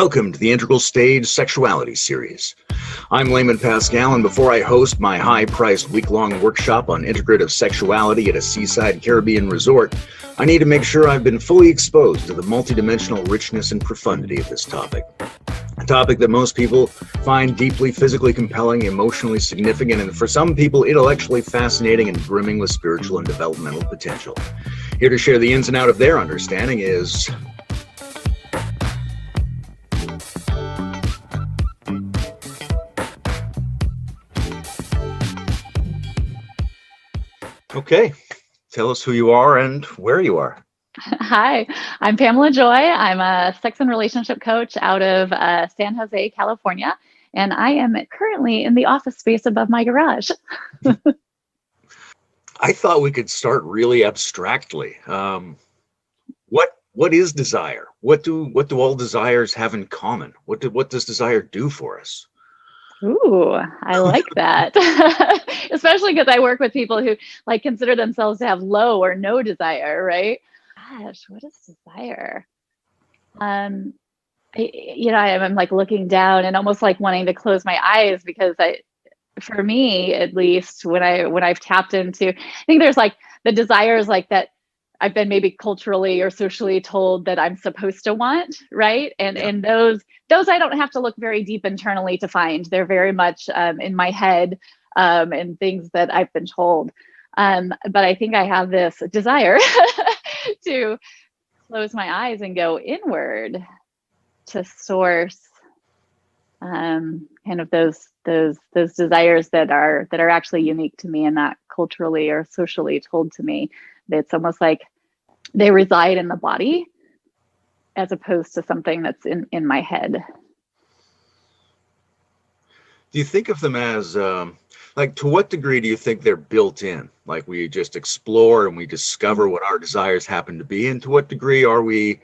Welcome to the Integral Stage Sexuality series. I'm Layman Pascal, and before I host my high-priced week-long workshop on integrative sexuality at a seaside Caribbean resort, I need to make sure I've been fully exposed to the multidimensional richness and profundity of this topic. A topic that most people find deeply physically compelling, emotionally significant, and for some people intellectually fascinating and brimming with spiritual and developmental potential. Here to share the ins and outs of their understanding is... Okay, tell us who you are and where you are. Hi, I'm Pamela Joy. I'm a sex and relationship coach out of San Jose, California, and I am currently in the office space above my garage. I thought we could start really abstractly. What is desire? What do all desires have in common? What does desire do for us? Ooh, I like that. Especially because I work with people who consider themselves to have low or no desire, right? Gosh, what is desire? I'm looking down and almost wanting to close my eyes because for me, at least when I've tapped into, I think there's the desires that I've been maybe culturally or socially told that I'm supposed to want, right? And those I don't have to look very deep internally to find. They're very much in my head and things that I've been told. But I think I have this desire to close my eyes and go inward to source kind of those desires that are actually unique to me and not culturally or socially told to me. It's almost like they reside in the body as opposed to something that's in my head. Do you think of them as, to what degree do you think they're built in? Like we just explore and we discover what our desires happen to be? And to what degree are we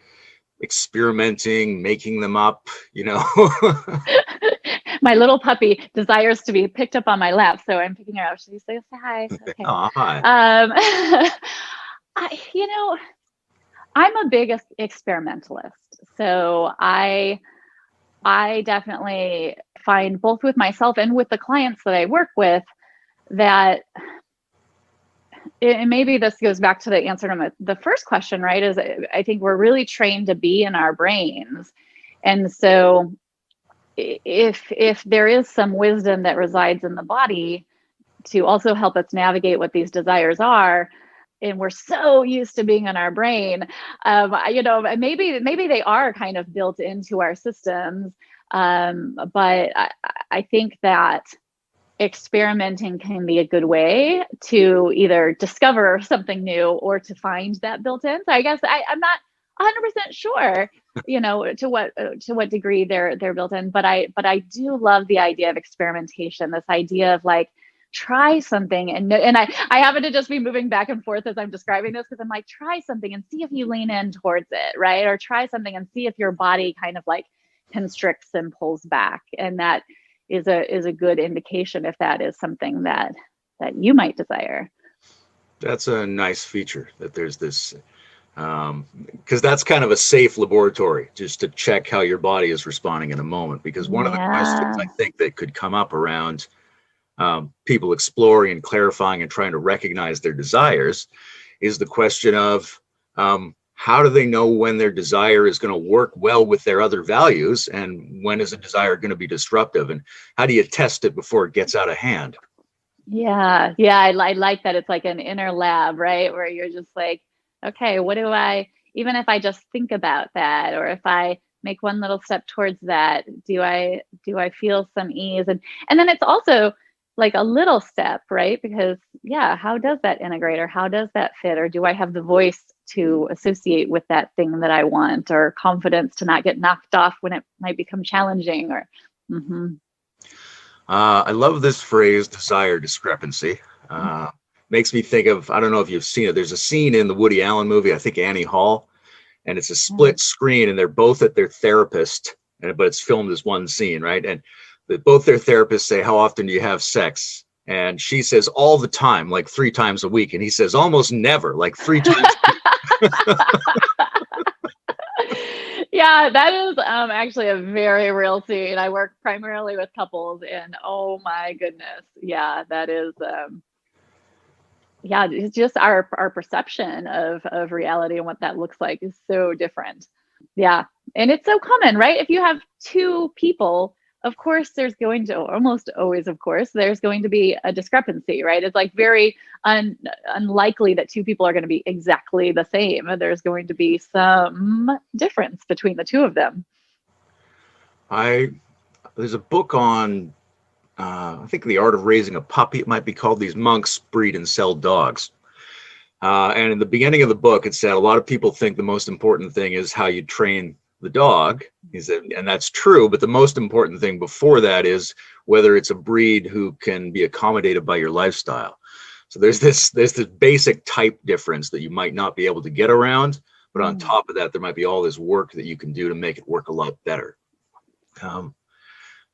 experimenting, making them up, My little puppy desires to be picked up on my lap, so I'm picking her up. Should you say hi? Okay. Oh, hi. I'm a big experimentalist, so I definitely find both with myself and with the clients that I work with that, and maybe this goes back to the answer to the first question, right? Is I think we're really trained to be in our brains, and so if there is some wisdom that resides in the body to also help us navigate what these desires are, and we're so used to being in our brain, maybe they are kind of built into our systems. But I think that experimenting can be a good way to either discover something new or to find that built in. So I guess I'm not 100% sure, to what degree they're built in, but I do love the idea of experimentation, this idea of try something and I happen to just be moving back and forth as I'm describing this because I'm try something and see if you lean in towards it, right? Or try something and see if your body kind of constricts and pulls back, and that is a good indication if that is something that you might desire. That's a nice feature that there's this, because that's kind of a safe laboratory just to check how your body is responding in a moment. Because one of the questions I think that could come up around people exploring and clarifying and trying to recognize their desires is the question of how do they know when their desire is going to work well with their other values, and when is a desire going to be disruptive, and how do you test it before it gets out of hand? Yeah, I like that. It's like an inner lab, right? Where you're just okay, what do even if I just think about that, or if I make one little step towards that, do I feel some ease? And then it's also a little step, right? Because how does that integrate, or how does that fit? Or do I have the voice to associate with that thing that I want, or confidence to not get knocked off when it might become challenging? Or I love this phrase, desire discrepancy. Makes me think of, I don't know if you've seen it. There's a scene in the Woody Allen movie, I think Annie Hall, and it's a split screen, and they're both at their therapist, but it's filmed as one scene, right? And both their therapists say, how often do you have sex? And she says, all the time, 3 times a week. And he says, almost never, 3 times a week. Yeah, that is actually a very real scene. I work primarily with couples, and oh my goodness, yeah, that is yeah, it's just our perception of reality and what that looks like is so different. Yeah, and it's so common, right? If you have two people, of course, there's going to almost always, of course, there's going to be a discrepancy, right? It's like very unlikely that two people are going to be exactly the same. There's going to be some difference between the two of them. There's a book on I think The Art of Raising a Puppy. It might be called These Monks Breed and Sell Dogs. And in the beginning of the book, it said a lot of people think the most important thing is how you train the dog. He said, and that's true, but the most important thing before that is whether it's a breed who can be accommodated by your lifestyle. So there's this basic type difference that you might not be able to get around, but on top of that, there might be all this work that you can do to make it work a lot better.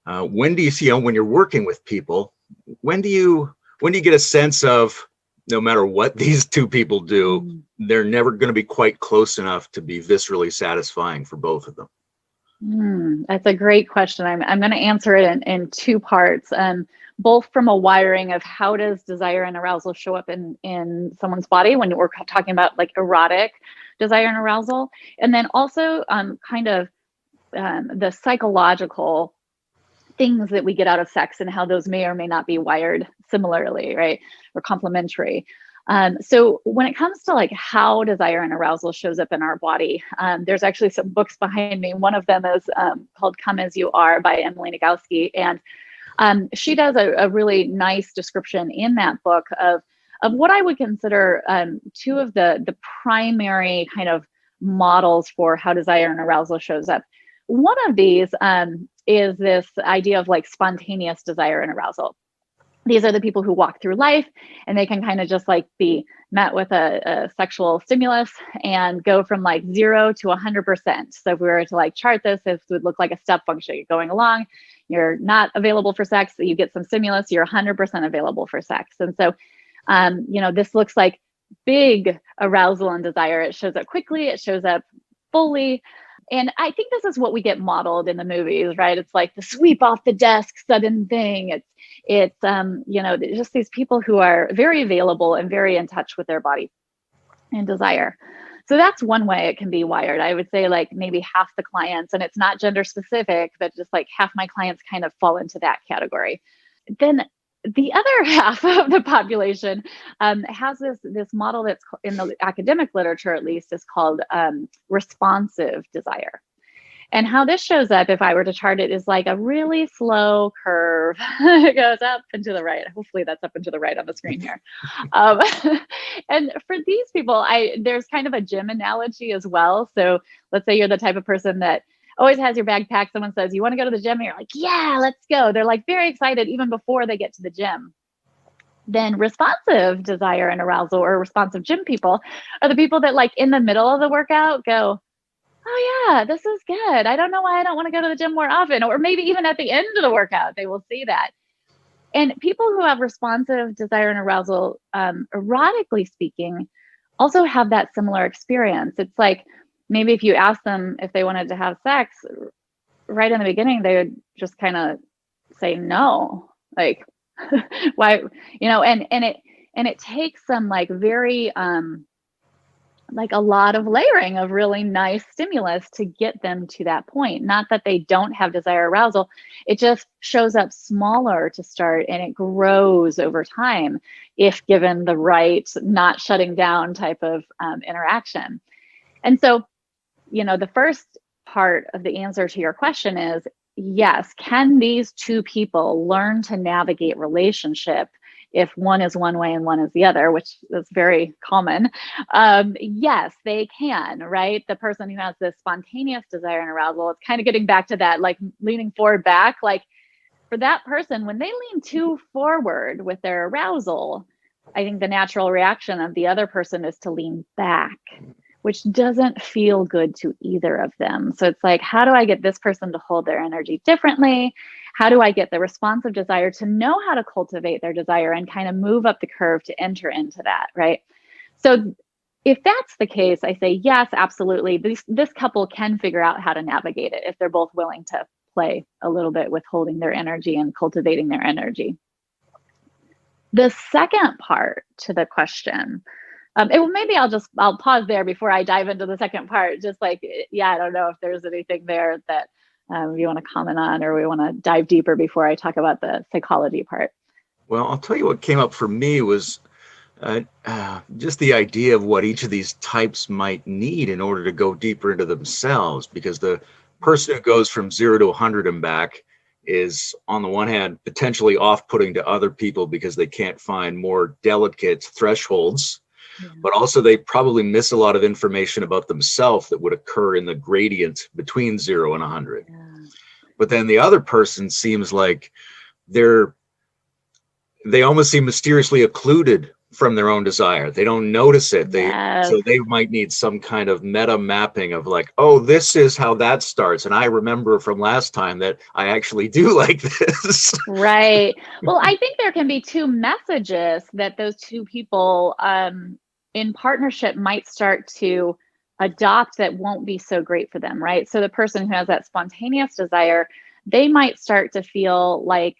When do you see, when you're working with people, when do you get a sense of, no matter what these two people do, they're never going to be quite close enough to be viscerally satisfying for both of them? That's a great question. I'm going to answer it in two parts, both from a wiring of how does desire and arousal show up in someone's body when we're talking about like erotic desire and arousal, and then also kind of the psychological things that we get out of sex and how those may or may not be wired similarly, right? Or complementary. So when it comes to like how desire and arousal shows up in our body, there's actually some books behind me. One of them is called Come As You Are by Emily Nagoski. And she does a really nice description in that book of what I would consider two of the primary kind of models for how desire and arousal shows up. One of these is this idea of like spontaneous desire and arousal. These are the people who walk through life and they can kind of just like be met with a sexual stimulus and go from like 0 to 100%. So if we were to like chart this, this would look like a step function. You're going along, you're not available for sex, you get some stimulus, you're 100% available for sex. And so, this looks like big arousal and desire. It shows up quickly, it shows up fully. And I think this is what we get modeled in the movies, right? It's like the sweep off the desk sudden thing. It's just these people who are very available and very in touch with their body and desire. So that's one way it can be wired. I would say like maybe half the clients, and it's not gender specific, but just like half my clients kind of fall into that category. Then the other half of the population has this model that's in the academic literature, at least, is called responsive desire. And how this shows up, if I were to chart it, is like a really slow curve. It goes up and to the right. Hopefully that's up and to the right on the screen here. And for these people, there's kind of a gym analogy as well. So let's say you're the type of person that always has your bag packed. Someone says, you want to go to the gym? And you're like, yeah, let's go. They're like very excited even before they get to the gym. Then responsive desire and arousal, or responsive gym people, are the people that like in the middle of the workout go, oh yeah, this is good. I don't know why I don't want to go to the gym more often. Or maybe even at the end of the workout, they will see that. And people who have responsive desire and arousal, erotically speaking, also have that similar experience. It's like, maybe if you ask them if they wanted to have sex right in the beginning, they would just kind of say no, like why, and it takes some like very like a lot of layering of really nice stimulus to get them to that point. Not that they don't have desire arousal, it just shows up smaller to start and it grows over time if given the right not shutting down type of interaction. And so the first part of the answer to your question is yes. Can these two people learn to navigate relationship if one is one way and one is the other, which is very common? Yes, they can, right? The person who has this spontaneous desire and arousal, it's kind of getting back to that, like leaning forward back. Like for that person, when they lean too forward with their arousal, I think the natural reaction of the other person is to lean back, which doesn't feel good to either of them. So it's like, how do I get this person to hold their energy differently? How do I get the responsive desire to know how to cultivate their desire and kind of move up the curve to enter into that, right? So if that's the case, I say, yes, absolutely. This couple can figure out how to navigate it if they're both willing to play a little bit with holding their energy and cultivating their energy. The second part to the question, maybe I'll pause there before I dive into the second part. Just like, yeah, I don't know if there's anything there that you want to comment on, or we want to dive deeper before I talk about the psychology part. Well, I'll tell you what came up for me was just the idea of what each of these types might need in order to go deeper into themselves, because the person who goes from 0 to 100 and back is, on the one hand, potentially off-putting to other people because they can't find more delicate thresholds, but also they probably miss a lot of information about themselves that would occur in the gradient between 0 and 100. But then the other person seems like they almost seem mysteriously occluded from their own desire. They don't notice it. So they might need some kind of meta mapping of like, oh, this is how that starts. And I remember from last time that I actually do like this. Right. Well, I think there can be two messages that those two people in partnership might start to adopt that won't be so great for them, right? So the person who has that spontaneous desire, they might start to feel like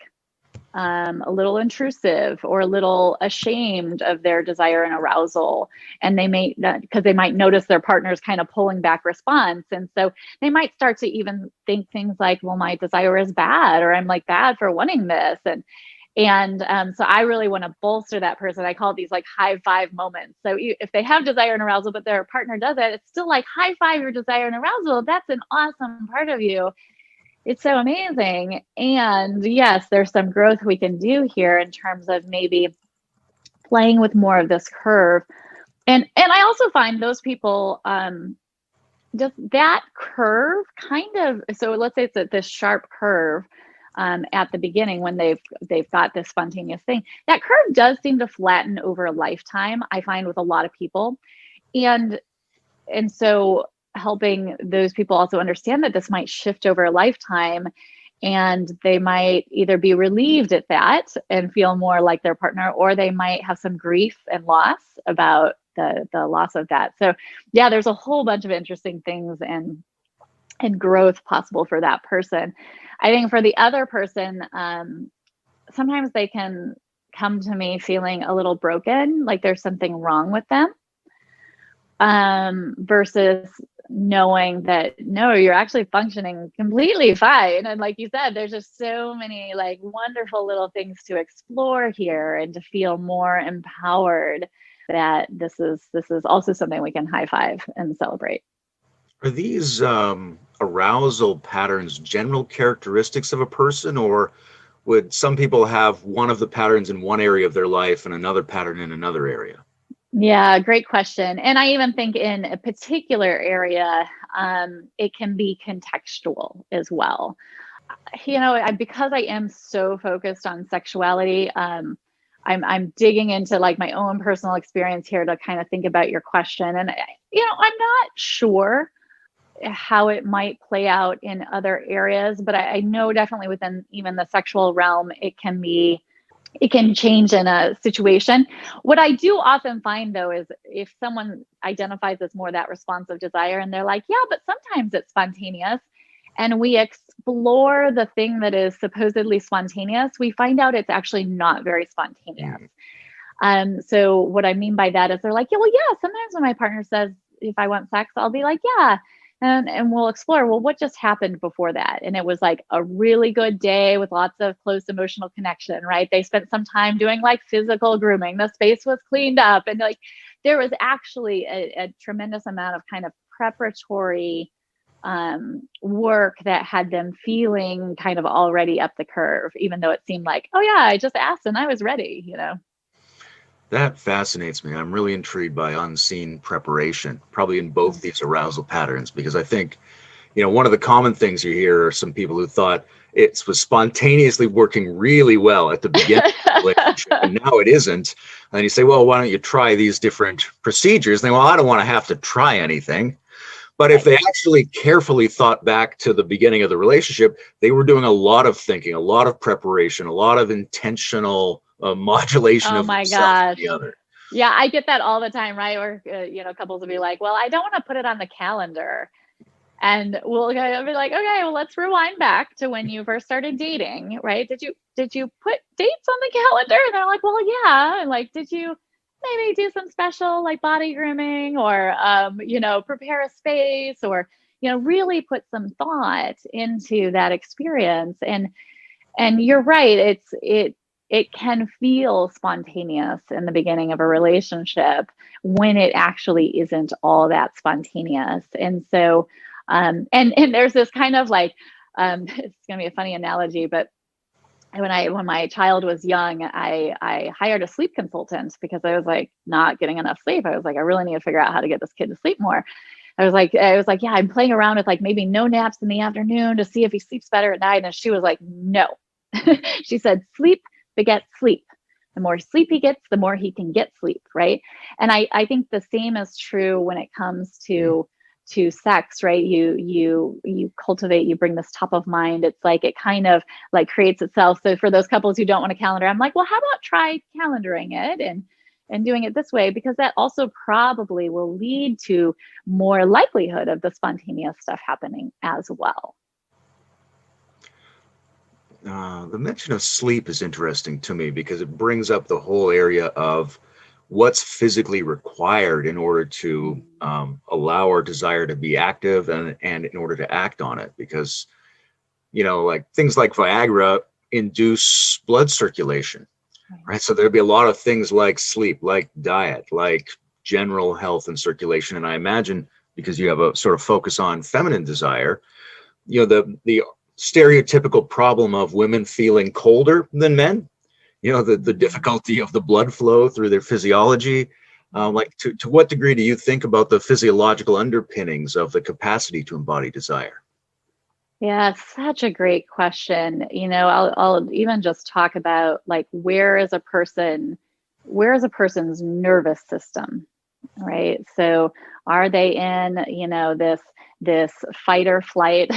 a little intrusive or a little ashamed of their desire and arousal. And they may, because they might notice their partner's kind of pulling back response. And so they might start to even think things like, well, my desire is bad, or I'm like bad for wanting this. And so I really want to bolster that person. I call it these like high five moments. So if they have desire and arousal, but their partner does it, it's still like high five your desire and arousal. That's an awesome part of you. It's so amazing. And yes, there's some growth we can do here in terms of maybe playing with more of this curve. And I also find those people, just that curve kind of, so let's say it's at this sharp curve at the beginning when they've got this spontaneous thing, that curve does seem to flatten over a lifetime, I find, with a lot of people. And so helping those people also understand that this might shift over a lifetime, and they might either be relieved at that and feel more like their partner, or they might have some grief and loss about the loss of that. So yeah, there's a whole bunch of interesting things and growth possible for that person. I think for the other person, sometimes they can come to me feeling a little broken, like there's something wrong with them, versus knowing that no, you're actually functioning completely fine. And like you said, there's just so many like wonderful little things to explore here and to feel more empowered, that this is also something we can high five and celebrate. Are these arousal patterns general characteristics of a person, or would some people have one of the patterns in one area of their life and another pattern in another area? Yeah, great question. And I even think in a particular area, it can be contextual as well. You know, because I am so focused on sexuality, I'm digging into like my own personal experience here to kind of think about your question. And, you know, I'm not sure how it might play out in other areas, but I know definitely within even the sexual realm, it can change in a situation. What I do often find though is if someone identifies as more that responsive desire and they're like, yeah, but sometimes it's spontaneous, and we explore the thing that is supposedly spontaneous, we find out it's actually not very spontaneous. So what I mean by that is they're like, yeah, well, yeah, sometimes when my partner says, if I want sex, I'll be like, yeah. And we'll explore, well, what just happened before that? And it was like a really good day with lots of close emotional connection, right? They spent some time doing like physical grooming. The space was cleaned up. And like, there was actually a tremendous amount of kind of preparatory work that had them feeling kind of already up the curve, even though it seemed like, oh yeah, I just asked and I was ready, you know? That fascinates me. I'm really intrigued by unseen preparation, probably in both these arousal patterns, because I think, you know, one of the common things you hear are some people who thought it was spontaneously working really well at the beginning of the relationship, and now it isn't. And you say, well, why don't you try these different procedures? And they, well, I don't want to have to try anything. But if they actually carefully thought back to the beginning of the relationship, they were doing a lot of thinking, a lot of preparation, a lot of intentional modulation of my themselves gosh. and the other. Yeah, I get that all the time, right? Or, couples will be like, well, I don't want to put it on the calendar. And I'll be like, okay, well, let's rewind back to when you first started dating, right? Did you put dates on the calendar? And they're like, well, yeah. And like, did you maybe do some special like body grooming or, prepare a space or, really put some thought into that experience? And you're right. It can feel spontaneous in the beginning of a relationship when it actually isn't all that spontaneous. And so, and there's this kind of like, it's gonna be a funny analogy, but when my child was young, I hired a sleep consultant because I was like not getting enough sleep. I was like, I really need to figure out how to get this kid to sleep more. I was like, yeah, I'm playing around with like maybe no naps in the afternoon to see if he sleeps better at night. And she was like, no. She said, sleep begets sleep. The more sleep he gets, the more he can get sleep, right? And I think the same is true when it comes to sex, right? You cultivate, you bring this top of mind. It's like it kind of like creates itself. So for those couples who don't want a calendar, I'm like, well, how about try calendaring it and doing it this way, because that also probably will lead to more likelihood of the spontaneous stuff happening as well. The mention of sleep is interesting to me because it brings up the whole area of what's physically required in order to allow our desire to be active and in order to act on it. Because, like things like Viagra induce blood circulation, right? So there'd be a lot of things like sleep, like diet, like general health and circulation. And I imagine because you have a sort of focus on feminine desire, the stereotypical problem of women feeling colder than men, the difficulty of the blood flow through their physiology. Like to what degree do you think about the physiological underpinnings of the capacity to embody desire? Yeah, such a great question. I'll even just talk about like where is a person's nervous system, right? So are they in, this fight or flight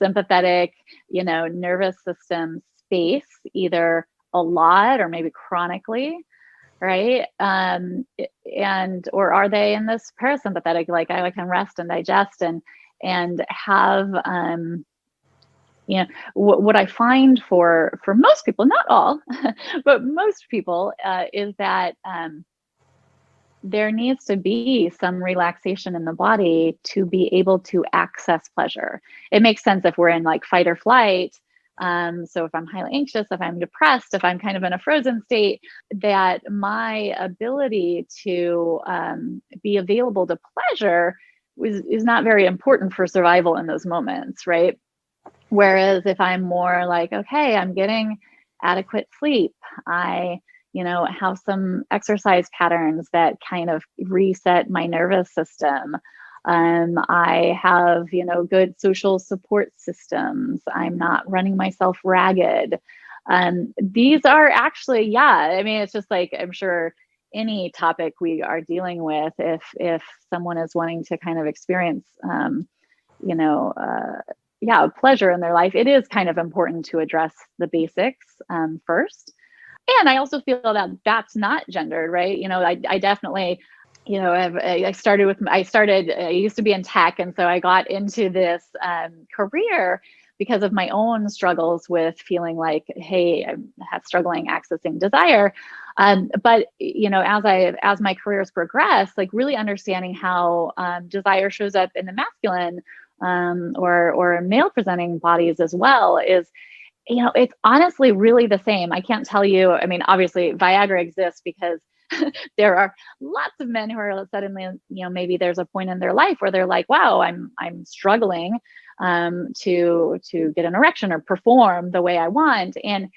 sympathetic, nervous system space, either a lot or maybe chronically, right? And or are they in this parasympathetic, like I can rest and digest and have what I find for most people, not all, but most people, is that there needs to be some relaxation in the body to be able to access pleasure. It makes sense if we're in like fight or flight. So if I'm highly anxious, if I'm depressed, if I'm kind of in a frozen state, that my ability to be available to pleasure is not very important for survival in those moments, right? Whereas if I'm more like, okay, I'm getting adequate sleep, I, have some exercise patterns that kind of reset my nervous system. I have, good social support systems. I'm not running myself ragged. These are actually, yeah, I mean, it's just like, I'm sure any topic we are dealing with, if someone is wanting to kind of experience, you know, pleasure in their life, it is kind of important to address the basics first. And I also feel that that's not gendered, right? I definitely, I used to be in tech. And so I got into this career because of my own struggles with feeling like, hey, I'm struggling accessing desire. But as my careers progress, like really understanding how desire shows up in the masculine or male presenting bodies as well is, it's honestly really the same. I can't tell you. I mean, obviously Viagra exists because there are lots of men who are suddenly, maybe there's a point in their life where they're like, wow, I'm struggling to get an erection or perform the way I want. And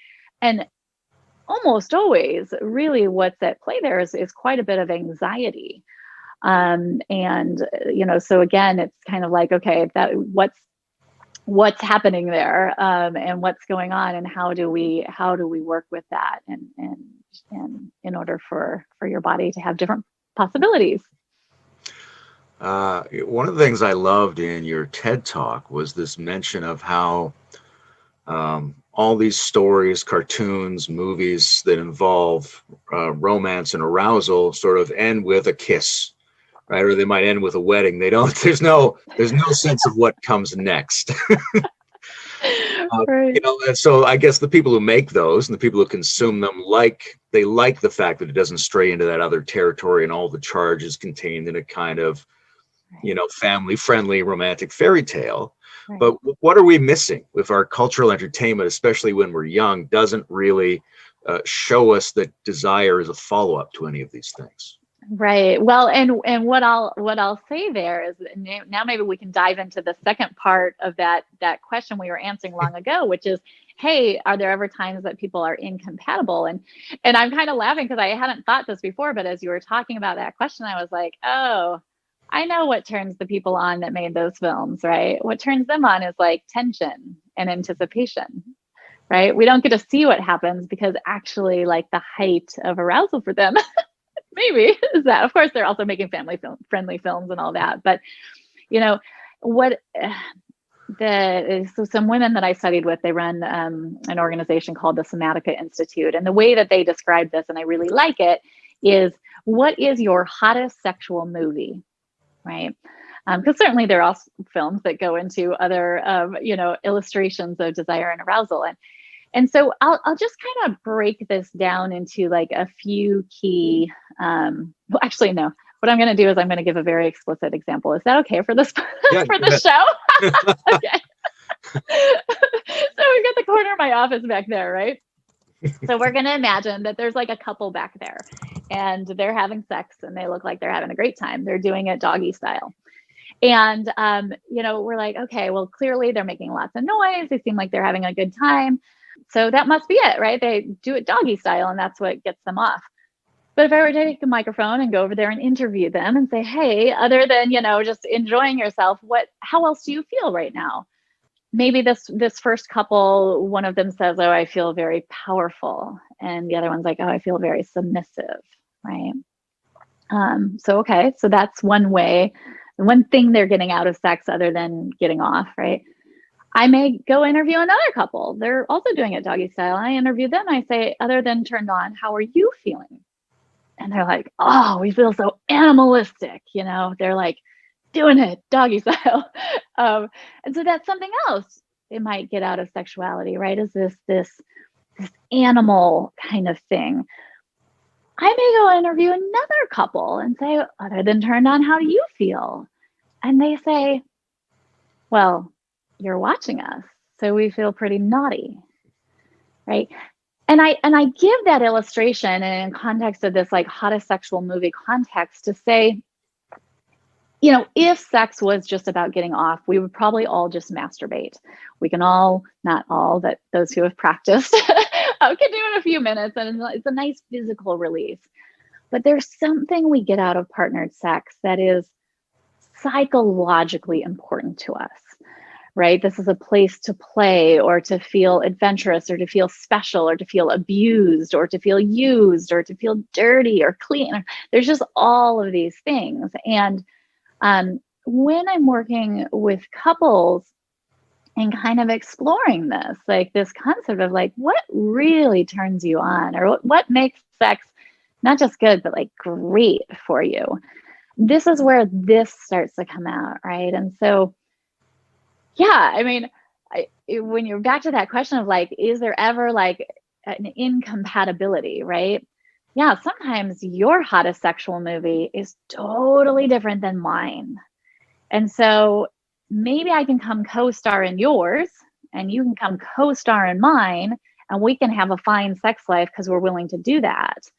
almost always really what's at play there is quite a bit of anxiety. So again, it's kind of like, okay, what's happening there, and what's going on, and how do we work with that, and in order for your body to have different possibilities. One of the things I loved in your TED talk was this mention of how all these stories, cartoons, movies that involve romance and arousal sort of end with a kiss, right? Or they might end with a wedding. They don't. There's no sense of what comes next. Right. You know, and so I guess the people who make those and the people who consume them like the fact that it doesn't stray into that other territory and all the charge is contained in a kind of, you know, family-friendly romantic fairy tale. Right. But what are we missing if our cultural entertainment, especially when we're young, doesn't really show us that desire is a follow-up to any of these things? Right. Well, and what I'll say there is now maybe we can dive into the second part of that question we were answering long ago, which is, hey, are there ever times that people are incompatible? And I'm kind of laughing because I hadn't thought this before, but as you were talking about that question, I was like, oh, I know what turns the people on that made those films, right? What turns them on is like tension and anticipation, right? We don't get to see what happens because actually like the height of arousal for them maybe is that. Of course, they're also making family friendly films and all that. But, you know, what so some women that I studied with, they run an organization called the Somatic Institute. And the way that they describe this, and I really like it, is what is your hottest sexual movie? Right. Because certainly there are also films that go into other, you know, illustrations of desire and arousal. And so I'll just kind of break this down into like a few key, well, actually, no, what I'm going to do is I'm going to give a very explicit example. Is that okay for this, Yeah, for the show? Okay. So we've got the corner of my office back there, right? So we're going to imagine that there's like a couple back there and they're having sex and they look like they're having a great time. They're doing it doggy style. And, you know, we're like, okay, well, clearly they're making lots of noise. They seem like they're having a good time. So that must be it, right? They do it doggy style and that's what gets them off. But if I were to take the microphone and go over there and interview them and say, hey, other than, you know, just enjoying yourself, how else do you feel right now? Maybe this first couple, one of them says, oh, I feel very powerful. And the other one's like, oh, I feel very submissive, right? Okay, so that's one way, one thing they're getting out of sex other than getting off, right? I may go interview another couple. They're also doing it doggy style. I interview them. I say, other than turned on, how are you feeling? And they're like, oh, we feel so animalistic. You know, they're like doing it doggy style. And so that's something else they might get out of sexuality, right? Is this animal kind of thing. I may go interview another couple and say, other than turned on, how do you feel? And they say, well, you're watching us, so we feel pretty naughty, right? And I give that illustration in context of this like hottest sexual movie context to say, you know, if sex was just about getting off, we would probably all just masturbate. We can all, not all, but those who have practiced can do it in a few minutes, and it's a nice physical release. But there's something we get out of partnered sex that is psychologically important to us, right? This is a place to play or to feel adventurous or to feel special or to feel abused or to feel used or to feel dirty or clean. There's just all of these things. And when I'm working with couples and kind of exploring this, like this concept of like, what really turns you on or what makes sex not just good, but like great for you, this is where this starts to come out, right? And so, yeah, I mean, when you're back to that question of like, is there ever like an incompatibility, right? Yeah, sometimes your hottest sexual movie is totally different than mine. And so maybe I can come co-star in yours and you can come co-star in mine and we can have a fine sex life because we're willing to do that,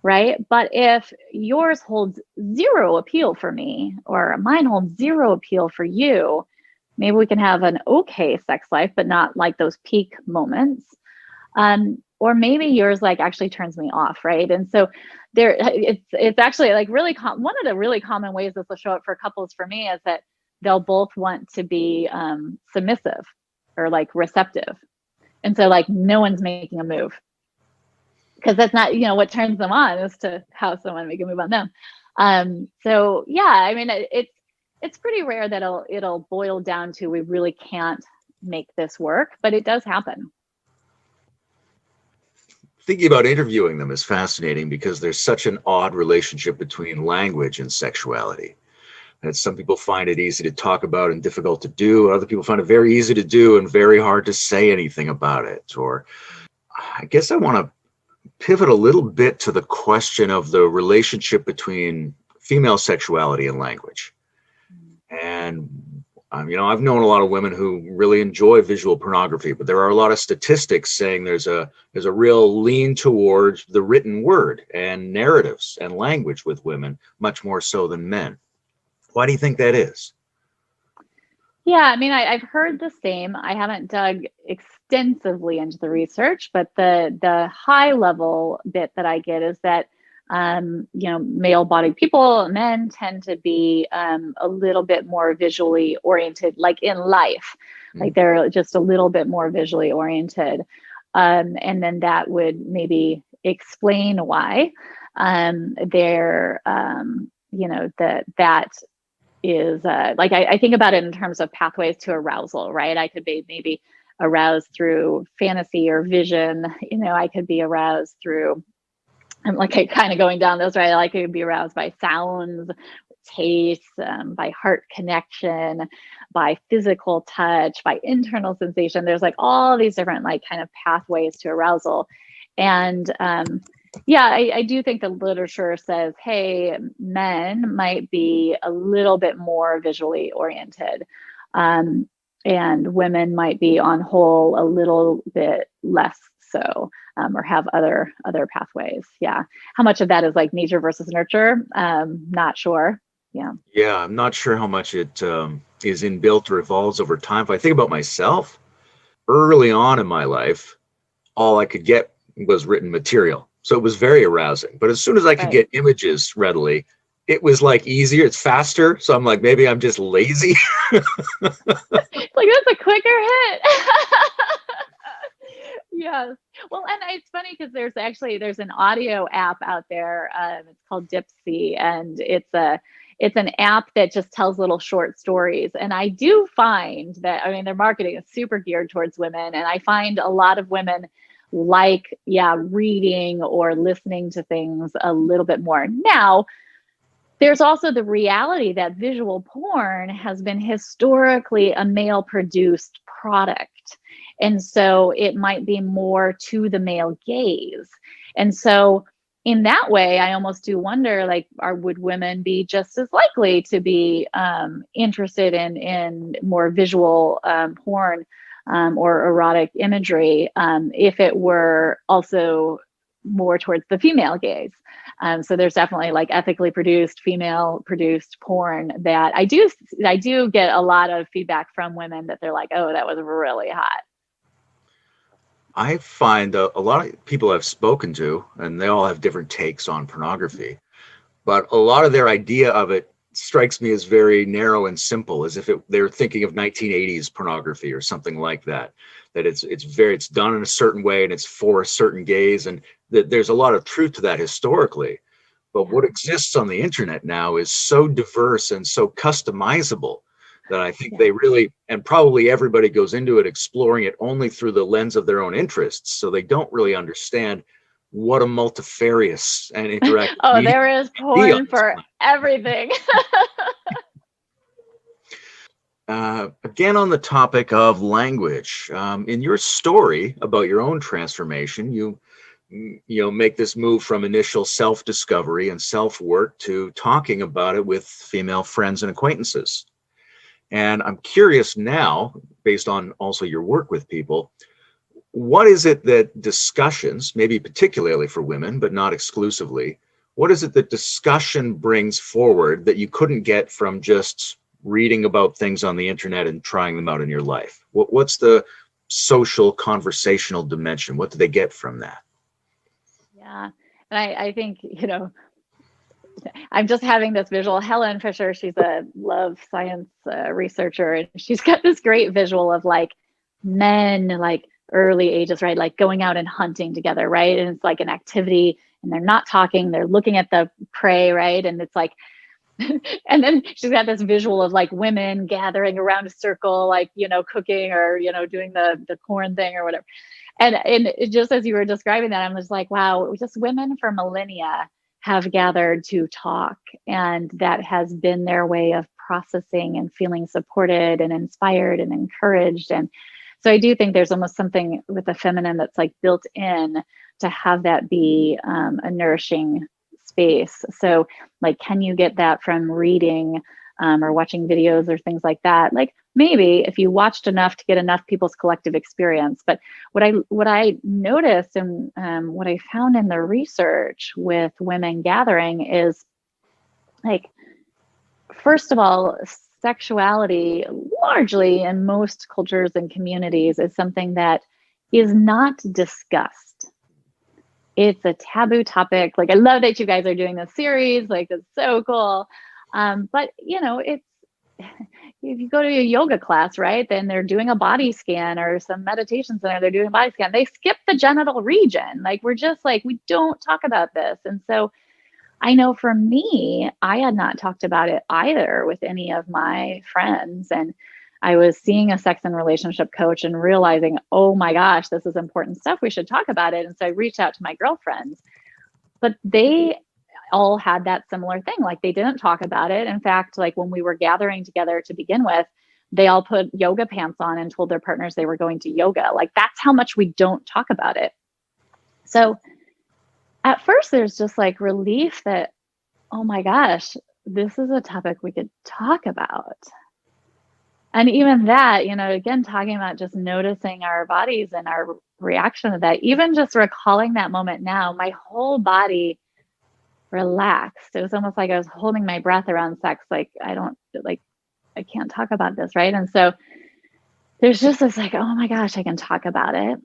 right? But if yours holds zero appeal for me or mine holds zero appeal for you, maybe we can have an okay sex life, but not like those peak moments. Or maybe yours like actually turns me off, right? And so it's actually like really one of the really common ways this will show up for couples for me is that they'll both want to be submissive or like receptive, and so like no one's making a move because that's not, you know, what turns them on is to have someone make a move on them. So yeah, I mean it's pretty rare that it'll boil down to we really can't make this work, but it does happen. thinking about interviewing them is fascinating because there's such an odd relationship between language and sexuality. And some people find it easy to talk about and difficult to do. Other people find it very easy to do and very hard to say anything about it. Or I guess I want to pivot a little bit to the question of the relationship between female sexuality and language. And I've known a lot of women who really enjoy visual pornography, but there are a lot of statistics saying there's a real lean towards the written word and narratives and language with women, much more so than men. Why do you think that is? Yeah, I mean, I've heard the same. I haven't dug extensively into the research, but the high level bit that I get is that male-bodied people, men, tend to be a little bit more visually oriented, like in life, like they're just a little bit more visually oriented, and then that would maybe explain why they're that is like I think about it in terms of pathways to arousal, right? I could be maybe aroused through fantasy or vision. I could be aroused through, I'm like kind of going down this, right? Like I could be aroused by sounds, taste, by heart connection, by physical touch, by internal sensation. There's like all these different like kind of pathways to arousal. And I do think the literature says, hey, men might be a little bit more visually oriented, and women might be on whole a little bit less so, or have other pathways. Yeah. How much of that is like nature versus nurture? Not sure. Yeah. Yeah, I'm not sure how much it is inbuilt or evolves over time. If I think about myself, early on in my life, all I could get was written material. So it was very arousing. But as soon as I could get images readily, it was like easier, it's faster. So I'm like, maybe I'm just lazy. It's like that's a quicker hit. Yes. Well, and it's funny because there's an audio app out there. It's called Dipsy, and it's an app that just tells little short stories. And I do find that, I mean, their marketing is super geared towards women, and I find a lot of women like, reading or listening to things a little bit more. Now, there's also the reality that visual porn has been historically a male produced product. And so it might be more to the male gaze. And so in that way, I almost do wonder, like, would women be just as likely to be interested in more visual porn or erotic imagery if it were also more towards the female gaze? So there's definitely like ethically produced, female produced porn that I do get a lot of feedback from women that they're like, oh, that was really hot. I find a lot of people I've spoken to, and they all have different takes on pornography, but a lot of their idea of it strikes me as very narrow and simple, as if they're thinking of 1980s pornography or something like that. That it's done in a certain way and it's for a certain gaze, and that there's a lot of truth to that historically. But what exists on the internet now is so diverse and so customizable that I think they really, and probably everybody goes into it exploring it only through the lens of their own interests. So they don't really understand what a multifarious and interactive oh, there is porn for everything. Again, on the topic of language, in your story about your own transformation, you make this move from initial self-discovery and self-work to talking about it with female friends and acquaintances. And I'm curious now, based on also your work with people, what is it that discussions, maybe particularly for women, but not exclusively, what is it that discussion brings forward that you couldn't get from just reading about things on the internet and trying them out in your life? What's the social conversational dimension? What do they get from that? Yeah. And I think, I'm just having this visual. Helen Fisher, she's a love science researcher, and she's got this great visual of like men, like early ages, right? Like going out and hunting together, right? And it's like an activity, and they're not talking, they're looking at the prey, right? And it's like, and then she's got this visual of like women gathering around a circle, like, cooking or, doing the corn thing or whatever. And just as you were describing that, I'm just like, wow, just women for millennia have gathered to talk, and that has been their way of processing and feeling supported and inspired and encouraged. And so I do think there's almost something with the feminine that's like built in to have that be a nourishing space. So like, can you get that from reading or watching videos or things like that? Like maybe if you watched enough to get enough people's collective experience. But what I noticed and what I found in the research with women gathering is like, first of all, sexuality largely in most cultures and communities is something that is not discussed. It's a taboo topic. Like, I love that you guys are doing this series. Like, it's so cool. But you know, it's, if you go to a yoga class, right, then they're doing a body scan, or some meditation center, they're doing a body scan. They skip the genital region. Like, we're just like, we don't talk about this. And so I know for me, I had not talked about it either with any of my friends. And I was seeing a sex and relationship coach and realizing, oh my gosh, this is important stuff. We should talk about it. And so I reached out to my girlfriends, but they all had that similar thing. Like, they didn't talk about it. In fact, like when we were gathering together to begin with, they all put yoga pants on and told their partners they were going to yoga. Like, that's how much we don't talk about it. So at first there's just like relief that, oh my gosh, this is a topic we could talk about. And even that, you know, again, talking about just noticing our bodies and our reaction to that, even just recalling that moment now, my whole body relaxed. It was almost like I was holding my breath around sex. Like, I can't talk about this, right? And so there's just this like, oh my gosh, I can talk about it.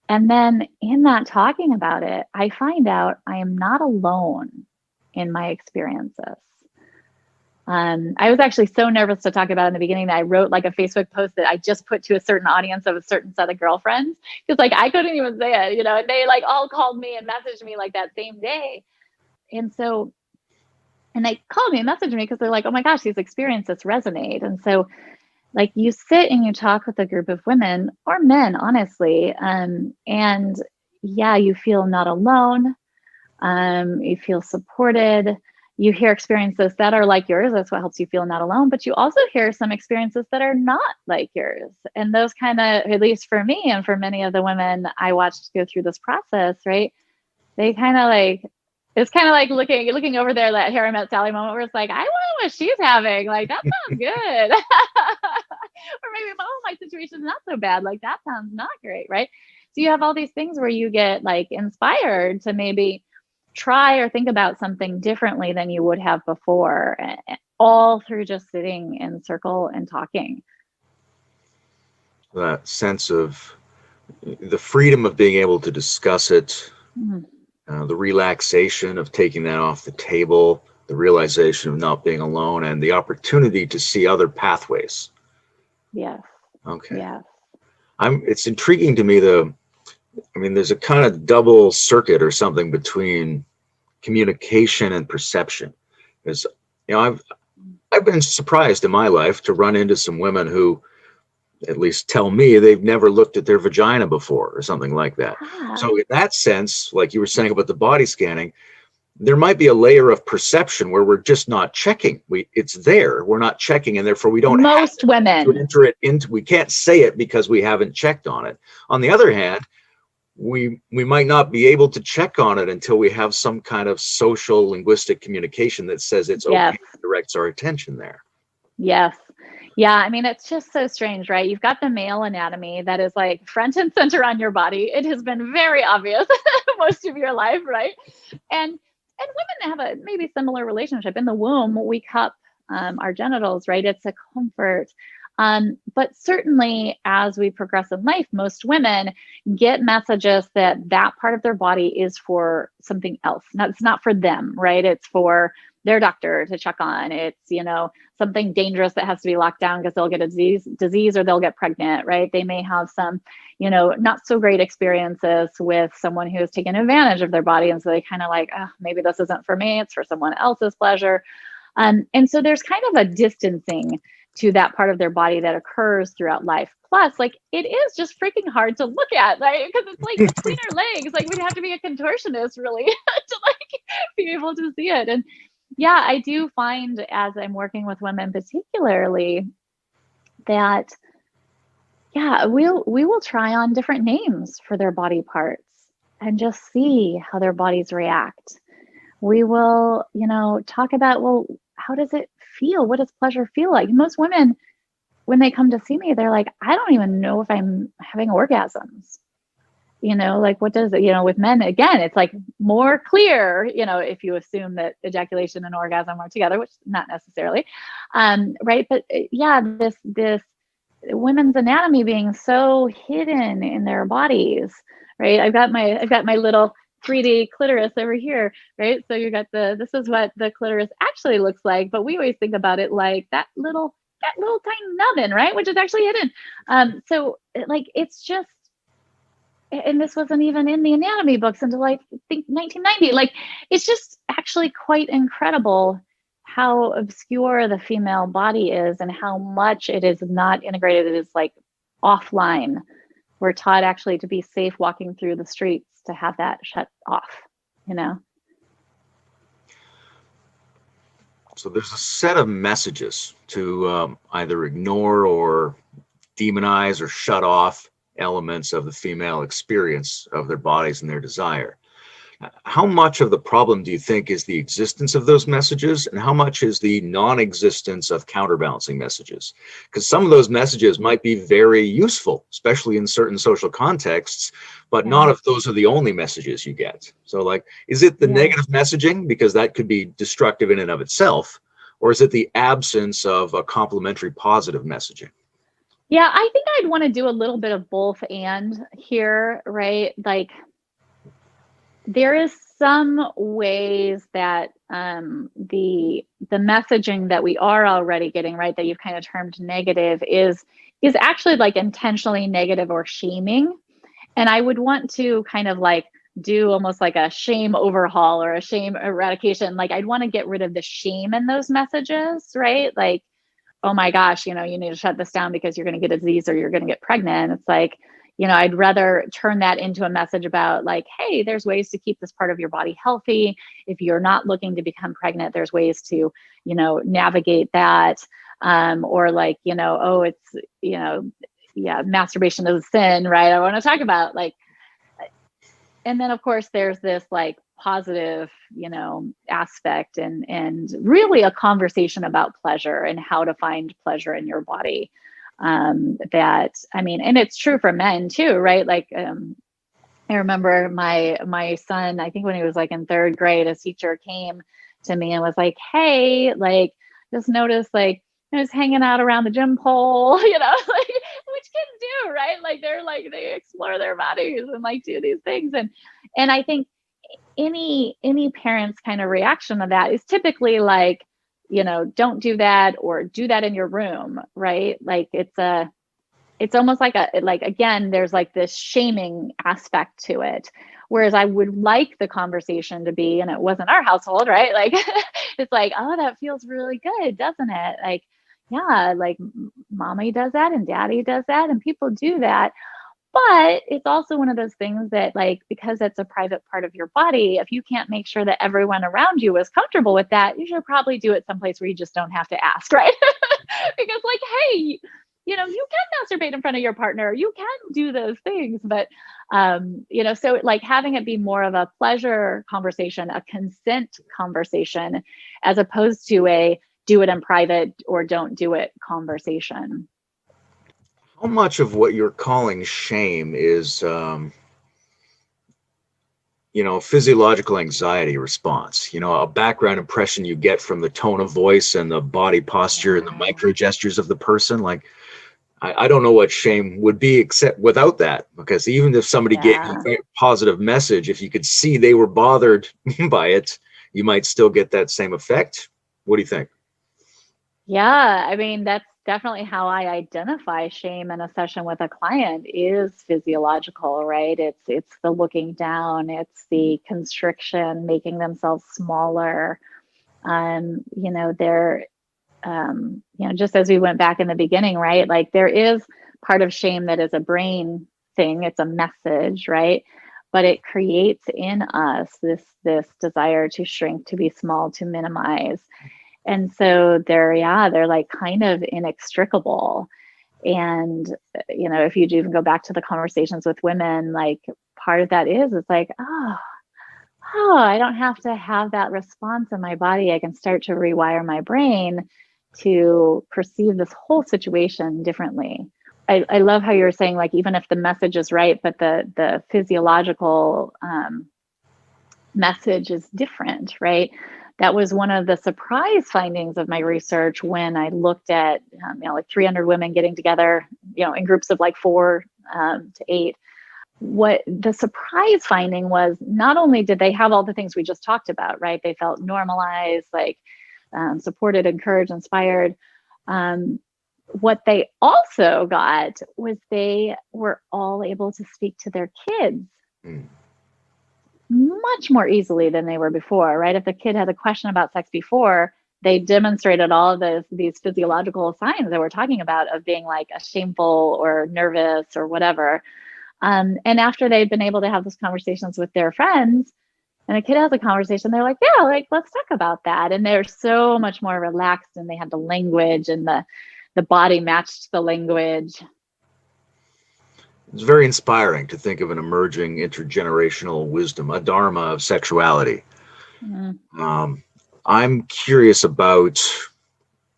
And then in that talking about it, I find out I am not alone in my experiences. I was actually so nervous to talk about it in the beginning that I wrote like a Facebook post that I just put to a certain audience of a certain set of girlfriends, because like I couldn't even say it, you know, and they like all called me and messaged me like that same day. And so, and they called me and messaged me because they're like, oh my gosh, these experiences resonate. And so like, you sit and you talk with a group of women or men, honestly, and yeah, you feel not alone. You feel supported. You hear experiences that are like yours. That's what helps you feel not alone. But you also hear some experiences that are not like yours. And those kind of, at least for me and for many of the women I watched go through this process, right? They kind of like, it's kind of like looking over there, that Harry Met Sally moment where it's like, I wonder what she's having. Like, that sounds good. Or maybe, oh, my situation's not so bad. Like, that sounds not great, right? So you have all these things where you get like inspired to maybe try or think about something differently than you would have before, all through just sitting in circle and talking. That sense of the freedom of being able to discuss it, the relaxation of taking that off the table, the realization of not being alone, and the opportunity to see other pathways. Yes. Okay. Yes. It's intriguing to me, there's a kind of double circuit or something between communication and perception. Because, you know, I've been surprised in my life to run into some women who at least tell me they've never looked at their vagina before or something like that. So in that sense, like you were saying about the body scanning, there might be a layer of perception where we're just not checking. It's there, we're not checking, and therefore we don't most have women to enter it into, we can't say it because we haven't checked on it. On the other hand, we might not be able to check on it until we have some kind of social linguistic communication that says it's okay, yes. directs our attention there. Yes. Yeah, I mean, it's just so strange, right? You've got the male anatomy that is like front and center on your body. It has been very obvious most of your life, right? And women have a maybe similar relationship. In the womb, we cup our genitals, right? It's a comfort. But certainly as we progress in life, most women get messages that that part of their body is for something else. It's not for them, right? It's for their doctor to check on. It's, you know, something dangerous that has to be locked down because they'll get a disease or they'll get pregnant, right? They may have some, you know, not so great experiences with someone who has taken advantage of their body. And so they kind of like, oh, maybe this isn't for me. It's for someone else's pleasure. And so there's kind of a distancing to that part of their body that occurs throughout life. Plus, like, it is just freaking hard to look at, right? Because it's like between our legs, like we'd have to be a contortionist really to like be able to see it. And yeah, I do find as I'm working with women particularly that we will try on different names for their body parts and just see how their bodies react. We will, talk about, well, how does it feel? What does pleasure feel like? Most women, when they come to see me, they're like, I don't even know if I'm having orgasms. Like, what does it, with men, again, it's like more clear, if you assume that ejaculation and orgasm are together, which not necessarily, right? But yeah, this women's anatomy being so hidden in their bodies, right? I've got my little 3D clitoris over here, right? So you got this is what the clitoris actually looks like, but we always think about it like that little tiny nubbin, right? Which is actually hidden. So like, it's just, and this wasn't even in the anatomy books until I think 1990. Like, it's just actually quite incredible how obscure the female body is and how much it is not integrated. It is like offline. We're taught actually to be safe walking through the streets to have that shut off, So there's a set of messages to either ignore or demonize or shut off elements of the female experience of their bodies and their desire. How much of the problem do you think is the existence of those messages, and how much is the non-existence of counterbalancing messages? Because some of those messages might be very useful, especially in certain social contexts, but not if those are the only messages you get. So like, is it the negative messaging, because that could be destructive in and of itself, or is it the absence of a complementary positive messaging? Yeah, I think I'd want to do a little bit of both and here, right? Like, there is some ways that the messaging that we are already getting, right, that you've kind of termed negative, is actually like intentionally negative or shaming. And I would want to kind of like do almost like a shame overhaul or a shame eradication. Like, I'd want to get rid of the shame in those messages, right? Like, oh my gosh, you need to shut this down because you're going to get a disease or you're going to get pregnant. It's like, I'd rather turn that into a message about like, hey, there's ways to keep this part of your body healthy. If you're not looking to become pregnant, there's ways to, navigate that. Or like, oh, it's, masturbation is a sin, right? I want to talk about like, and then of course there's this like positive, aspect and really a conversation about pleasure and how to find pleasure in your body. That, I mean, and it's true for men too, right? Like, I remember my son, I think when he was like in third grade, a teacher came to me and was like, hey, like, just noticed like I was hanging out around the gym pole, like, which kids do, right? Like, they explore their bodies and like do these things. And I think any parent's kind of reaction to that is typically like, don't do that, or do that in your room, right? Like, it's almost like again, there's like this shaming aspect to it. Whereas I would like the conversation to be, and it wasn't our household, right? Like, it's like, oh, that feels really good, doesn't it? Like, yeah, like mommy does that and daddy does that and people do that. But it's also one of those things that, like, because it's a private part of your body, if you can't make sure that everyone around you is comfortable with that, you should probably do it someplace where you just don't have to ask, right? Because, like, hey, you can masturbate in front of your partner, you can do those things, but so like having it be more of a pleasure conversation, a consent conversation, as opposed to a do it in private or don't do it conversation. How much of what you're calling shame is, physiological anxiety response, a background impression you get from the tone of voice and the body posture and the micro gestures of the person? Like, I don't know what shame would be except without that, because even if somebody gave you a very positive message, if you could see they were bothered by it, you might still get that same effect. What do you think? Yeah, I mean, that's definitely how I identify shame in a session with a client, is physiological, right? It's the looking down, it's the constriction, making themselves smaller. They're just as we went back in the beginning, right? Like there is part of shame that is a brain thing. It's a message, right? But it creates in us this desire to shrink, to be small, to minimize. And so they're like kind of inextricable. And, if you even go back to the conversations with women, like part of that is, it's like, I don't have to have that response in my body. I can start to rewire my brain to perceive this whole situation differently. I love how you were saying, like, even if the message is right, but the physiological message is different, right? That was one of the surprise findings of my research when I looked at, like 300 women getting together, in groups of like 4 to 8. What the surprise finding was, not only did they have all the things we just talked about, right? They felt normalized, like supported, encouraged, inspired. What they also got was they were all able to speak to their kids much more easily than they were before, right? If the kid had a question about sex before, they demonstrated all of these physiological signs that we're talking about of being like a shameful or nervous or whatever. And after they'd been able to have those conversations with their friends, and a kid has a conversation, they're like, yeah, like, let's talk about that. And they're so much more relaxed, and they had the language, and the body matched the language. It's very inspiring to think of an emerging intergenerational wisdom, a dharma of sexuality. I'm curious about,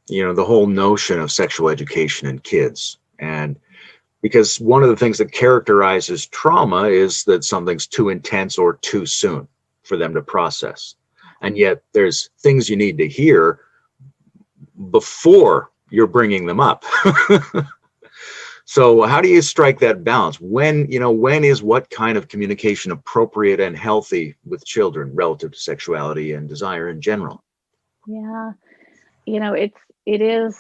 the whole notion of sexual education in kids. And because one of the things that characterizes trauma is that something's too intense or too soon for them to process. And yet there's things you need to hear before you're bringing them up. So how do you strike that balance? When is what kind of communication appropriate and healthy with children relative to sexuality and desire in general? Yeah. It is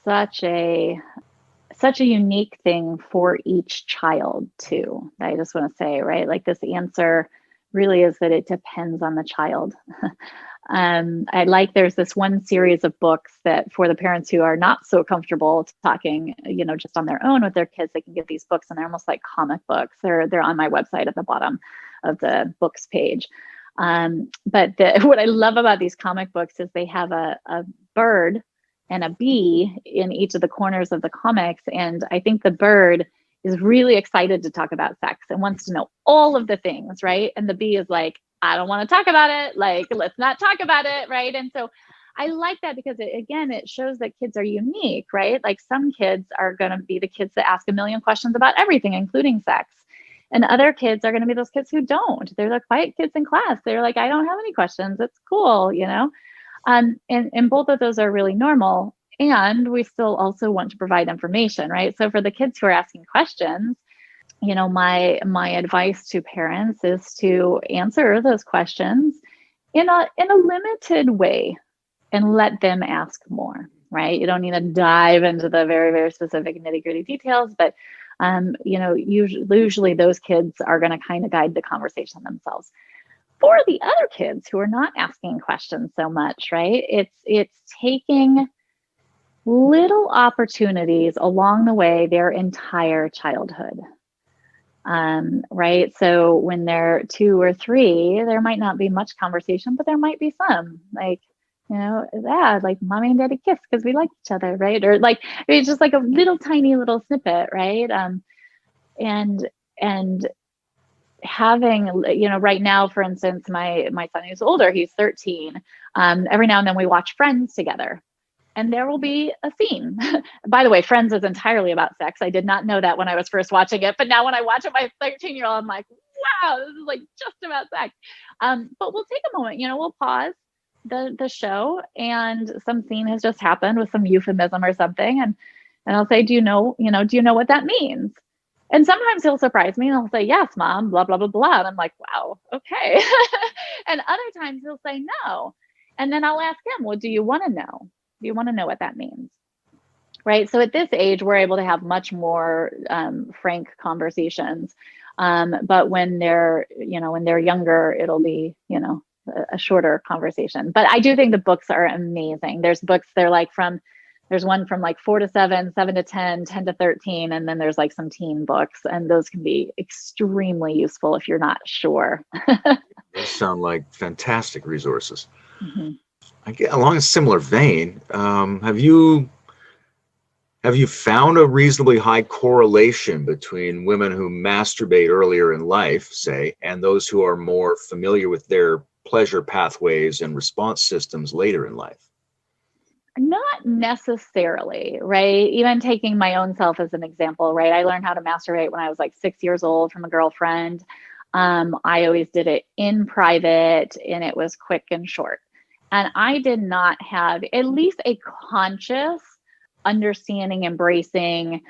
such a unique thing for each child too. I just want to say, right? Like this answer really is that it depends on the child. There's this one series of books that for the parents who are not so comfortable talking, just on their own with their kids, they can get these books, and they're almost like comic books. They're on my website at the bottom of the books page. But what I love about these comic books is they have a bird and a bee in each of the corners of the comics. And I think the bird is really excited to talk about sex and wants to know all of the things, right? And the bee is like, I don't want to talk about it. Like, let's not talk about it, right? And so I like that because it shows that kids are unique, right? Like some kids are going to be the kids that ask a million questions about everything, including sex. And other kids are going to be those kids who don't. They're the quiet kids in class. They're like, I don't have any questions. It's cool, And both of those are really normal. And we still also want to provide information, right? So for the kids who are asking questions, my advice to parents is to answer those questions in a limited way and let them ask more, right? You don't need to dive into the very, very specific nitty-gritty details, but usually those kids are going to kind of guide the conversation themselves. For the other kids who are not asking questions so much, right? It's taking little opportunities along the way their entire childhood. Right? So when they're 2 or 3, there might not be much conversation, but there might be some, like, like mommy and daddy kiss because we like each other, right? Or like it's just like a little tiny little snippet, right? And having, right now, for instance, my son who's older, he's 13. Every now and then we watch Friends together. And there will be a scene. By the way, Friends is entirely about sex. I did not know that when I was first watching it. But now when I watch it, my 13-year-old, I'm like, wow, this is like just about sex. But we'll take a moment, we'll pause the show, and some scene has just happened with some euphemism or something. And I'll say, do you know what that means? And sometimes he'll surprise me and he'll say, yes, mom, blah, blah, blah, blah. And I'm like, wow, okay. And other times he'll say no. And then I'll ask him, well, do you want to know? Do you want to know what that means? Right. So at this age, we're able to have much more frank conversations. But when they're younger, it'll be, a shorter conversation. But I do think the books are amazing. There's books, there's one from like 4 to 7, 7 to 10, 10 to 13, and then there's like some teen books, and those can be extremely useful if you're not sure. Those sound like fantastic resources. Mm-hmm. I get along a similar vein. Have you found a reasonably high correlation between women who masturbate earlier in life, say, and those who are more familiar with their pleasure pathways and response systems later in life? Not necessarily, right? Even taking my own self as an example, right? I learned how to masturbate when I was like 6 years old from a girlfriend. I always did it in private, and it was quick and short. And I did not have at least a conscious understanding, embracing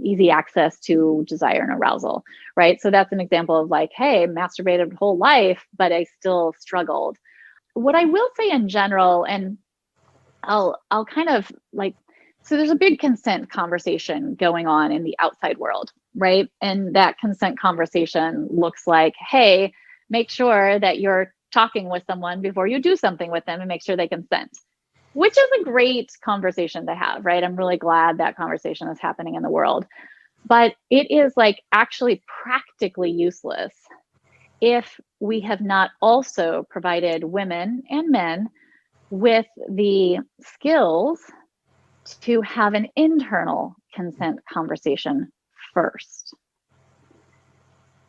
easy access to desire and arousal, right? So that's an example of like, hey, masturbated whole life, but I still struggled. What I will say in general, and I'll kind of like, so there's a big consent conversation going on in the outside world, right? And that consent conversation looks like, hey, make sure that you're talking with someone before you do something with them and make sure they consent, which is a great conversation to have, right? I'm really glad that conversation is happening in the world. But it is like actually practically useless if we have not also provided women and men with the skills to have an internal consent conversation first.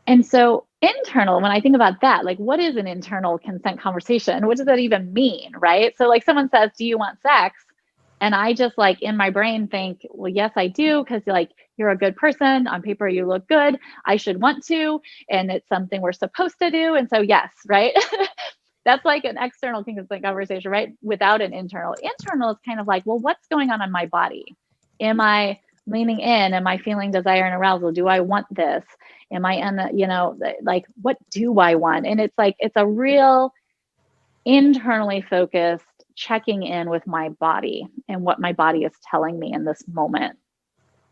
And so internal, when I think about that, like what is an internal consent conversation? What does that even mean, right? So like someone says, do you want sex? And I just like in my brain think, well, yes, I do. Cause like, you're a good person. On paper, you look good. I should want to. And it's something we're supposed to do. And so yes, right? That's like an external consent conversation, right? Without an internal. Internal is kind of like, well, what's going on in my body? Am I leaning in? Am I feeling desire and arousal? Do I want this? Am I in the, like, what do I want? And it's like, it's a real internally focused checking in with my body and what my body is telling me in this moment.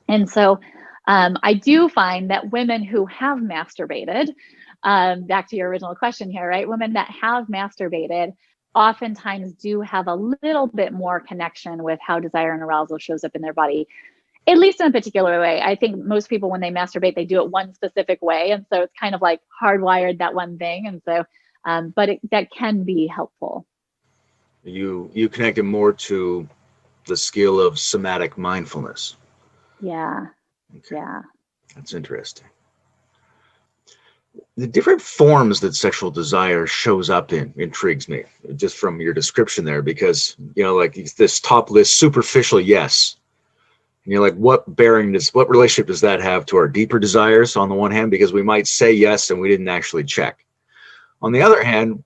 And so I do find that women who have masturbated, back to your original question here, right? Women that have masturbated oftentimes do have a little bit more connection with how desire and arousal shows up in their body, at least in a particular way. I think most people, when they masturbate, they do it one specific way. And so it's kind of like hardwired that one thing. And so, that can be helpful. You connected more to the skill of somatic mindfulness. Yeah. Okay. Yeah. That's interesting. The different forms that sexual desire shows up in intrigues me, just from your description there, because, like this top list, superficial yes. And you're like, what relationship does that have to our deeper desires on the one hand? Because we might say yes and we didn't actually check. On the other hand,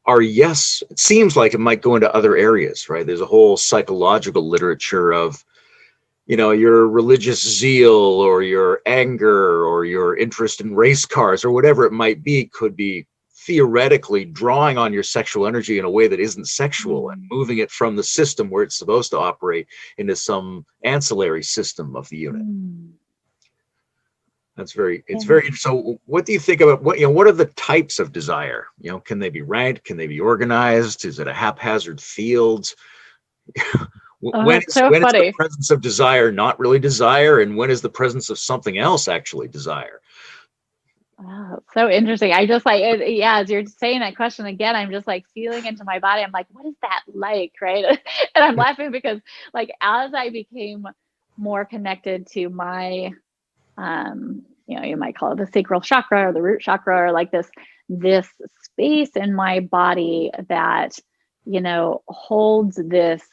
our yes, it seems like it might go into other areas, right? There's a whole psychological literature of, your religious zeal or your anger or your interest in race cars or whatever it might be, could be theoretically drawing on your sexual energy in a way that isn't sexual and moving it from the system where it's supposed to operate into some ancillary system of the unit. It's very interesting. So what do you think about what are the types of desire? Can they be ranked? Can they be organized? Is it a haphazard field? When is the presence of desire not really desire? And when is the presence of something else actually desire? Wow, so interesting. I just like, as you're saying that question again, I'm just like feeling into my body. I'm like, what is that like? Right. And I'm laughing because like, as I became more connected to my, you might call it the sacral chakra or the root chakra, or like this space in my body that, holds this,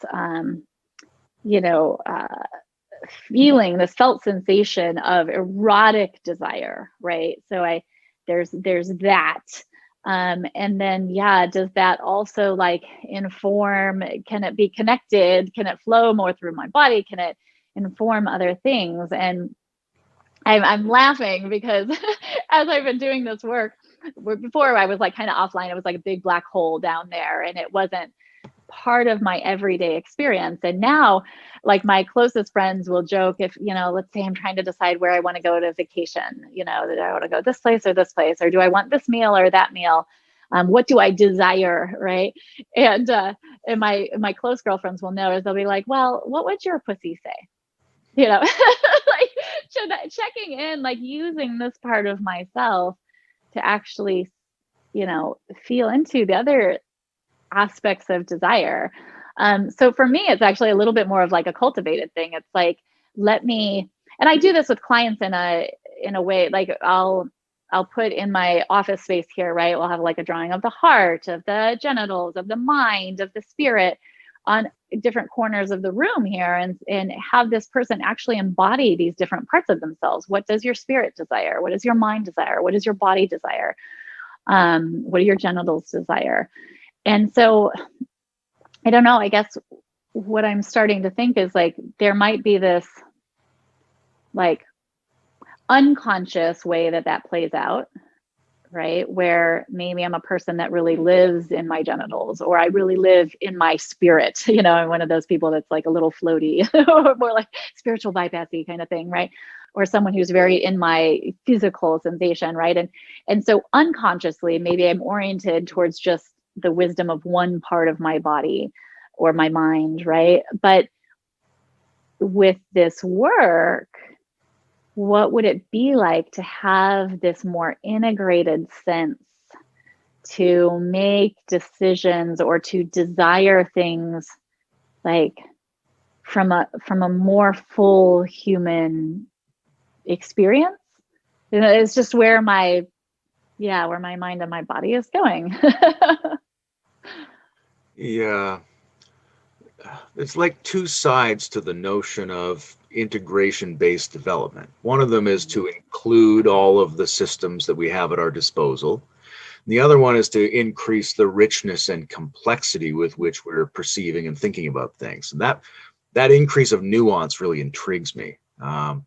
feeling, this felt sensation of erotic desire, right? So there's that. And then, does that also like inform, can it be connected? Can it flow more through my body? Can it inform other things? And I'm laughing because as I've been doing this work, before I was like kind of offline, it was like a big black hole down there and it wasn't part of my everyday experience. And now like my closest friends will joke if, let's say I'm trying to decide where I want to go to vacation, that I want to go this place or do I want this meal or that meal? What do I desire, right? And my close girlfriends will know, is they'll be like, well, what would your pussy say? You know, like checking in, like using this part of myself to actually, you know, feel into the other aspects of desire. So for me, it's actually a little bit more of like a cultivated thing. It's like, let me, and I do this with clients in a way, like I'll put in my office space here, right? We'll have like a drawing of the heart, of the genitals, of the mind, of the spirit on different corners of the room here, and have this person actually embody these different parts of themselves. What does your spirit desire? What does your mind desire? What does your body desire? What do your genitals desire? And so I don't know, I guess what I'm starting to think is like, there might be this like unconscious way that plays out, right? Where maybe I'm a person that really lives in my genitals, or I really live in my spirit. You know, I'm one of those people that's like a little floaty, or more like spiritual bypassy kind of thing, right? Or someone who's very in my physical sensation, right? And so unconsciously, maybe I'm oriented towards just the wisdom of one part of my body or my mind, right? But with this work, what would it be like to have this more integrated sense to make decisions or to desire things like from a more full human experience? You know, it's just where my mind and my body is going. Yeah. It's like two sides to the notion of integration-based development. One of them is to include all of the systems that we have at our disposal. The other one is to increase the richness and complexity with which we're perceiving and thinking about things. And that increase of nuance really intrigues me. I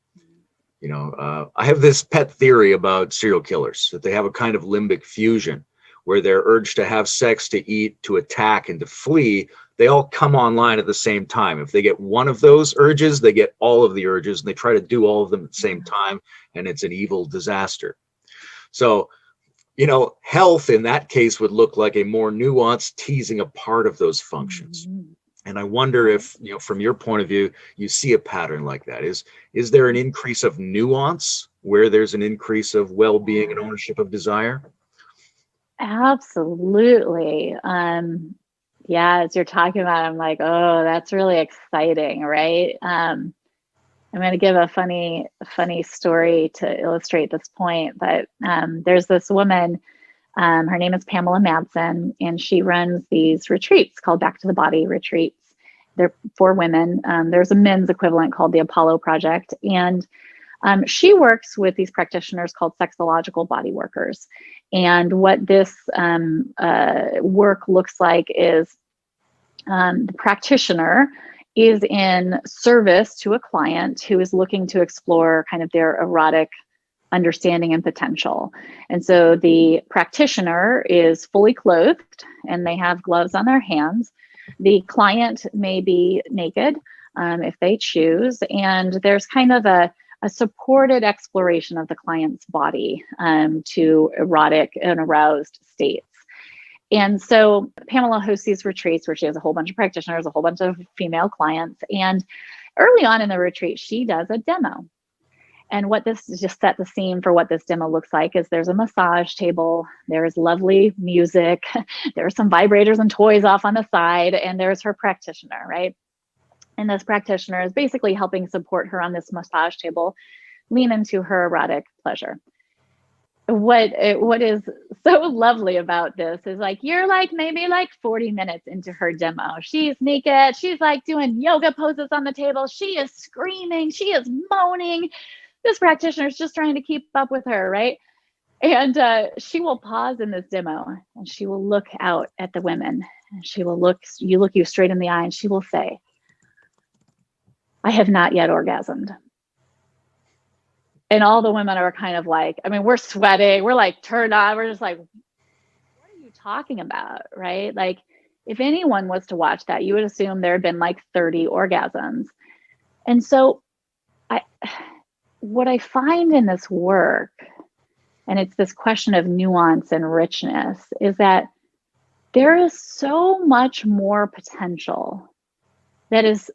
have this pet theory about serial killers, that they have a kind of limbic fusion where their urge to have sex, to eat, to attack, and to flee, they all come online at the same time. If they get one of those urges, they get all of the urges, and they try to do all of them at the same time, and it's an evil disaster. So, health in that case would look like a more nuanced teasing apart of those functions. And I wonder if, from your point of view, you see a pattern like that. Is there an increase of nuance where there's an increase of well-being and ownership of desire? Absolutely. Yeah, as you're talking about, I'm like, oh, that's really exciting, right? I'm going to give a funny story to illustrate this point. But there's this woman, her name is Pamela Madsen, and she runs these retreats called Back to the Body retreats. They're for women. There's a men's equivalent called the Apollo Project. And she works with these practitioners called sexological body workers. And what this work looks like is the practitioner is in service to a client who is looking to explore kind of their erotic understanding and potential. And so the practitioner is fully clothed and they have gloves on their hands. The client may be naked if they choose. And there's kind of a supported exploration of the client's body to erotic and aroused states. And so Pamela hosts these retreats where she has a whole bunch of practitioners, a whole bunch of female clients. And early on in the retreat, she does a demo. And what this just set the scene for what this demo looks like is there's a massage table, there's lovely music, there's some vibrators and toys off on the side, and there's her practitioner, right? And this practitioner is basically helping support her on this massage table, lean into her erotic pleasure. What is so lovely about this is like, you're like maybe like 40 minutes into her demo. She's naked. She's like doing yoga poses on the table. She is screaming. She is moaning. This practitioner is just trying to keep up with her, right? And she will pause in this demo and she will look out at the women. And she will look you straight in the eye and she will say, I have not yet orgasmed. And all the women are kind of like, I mean, we're sweating. We're like turned on. We're just like, what are you talking about? Right? Like, if anyone was to watch that, you would assume there had been like 30 orgasms. And so what I find in this work, and it's this question of nuance and richness, is that there is so much more potential that is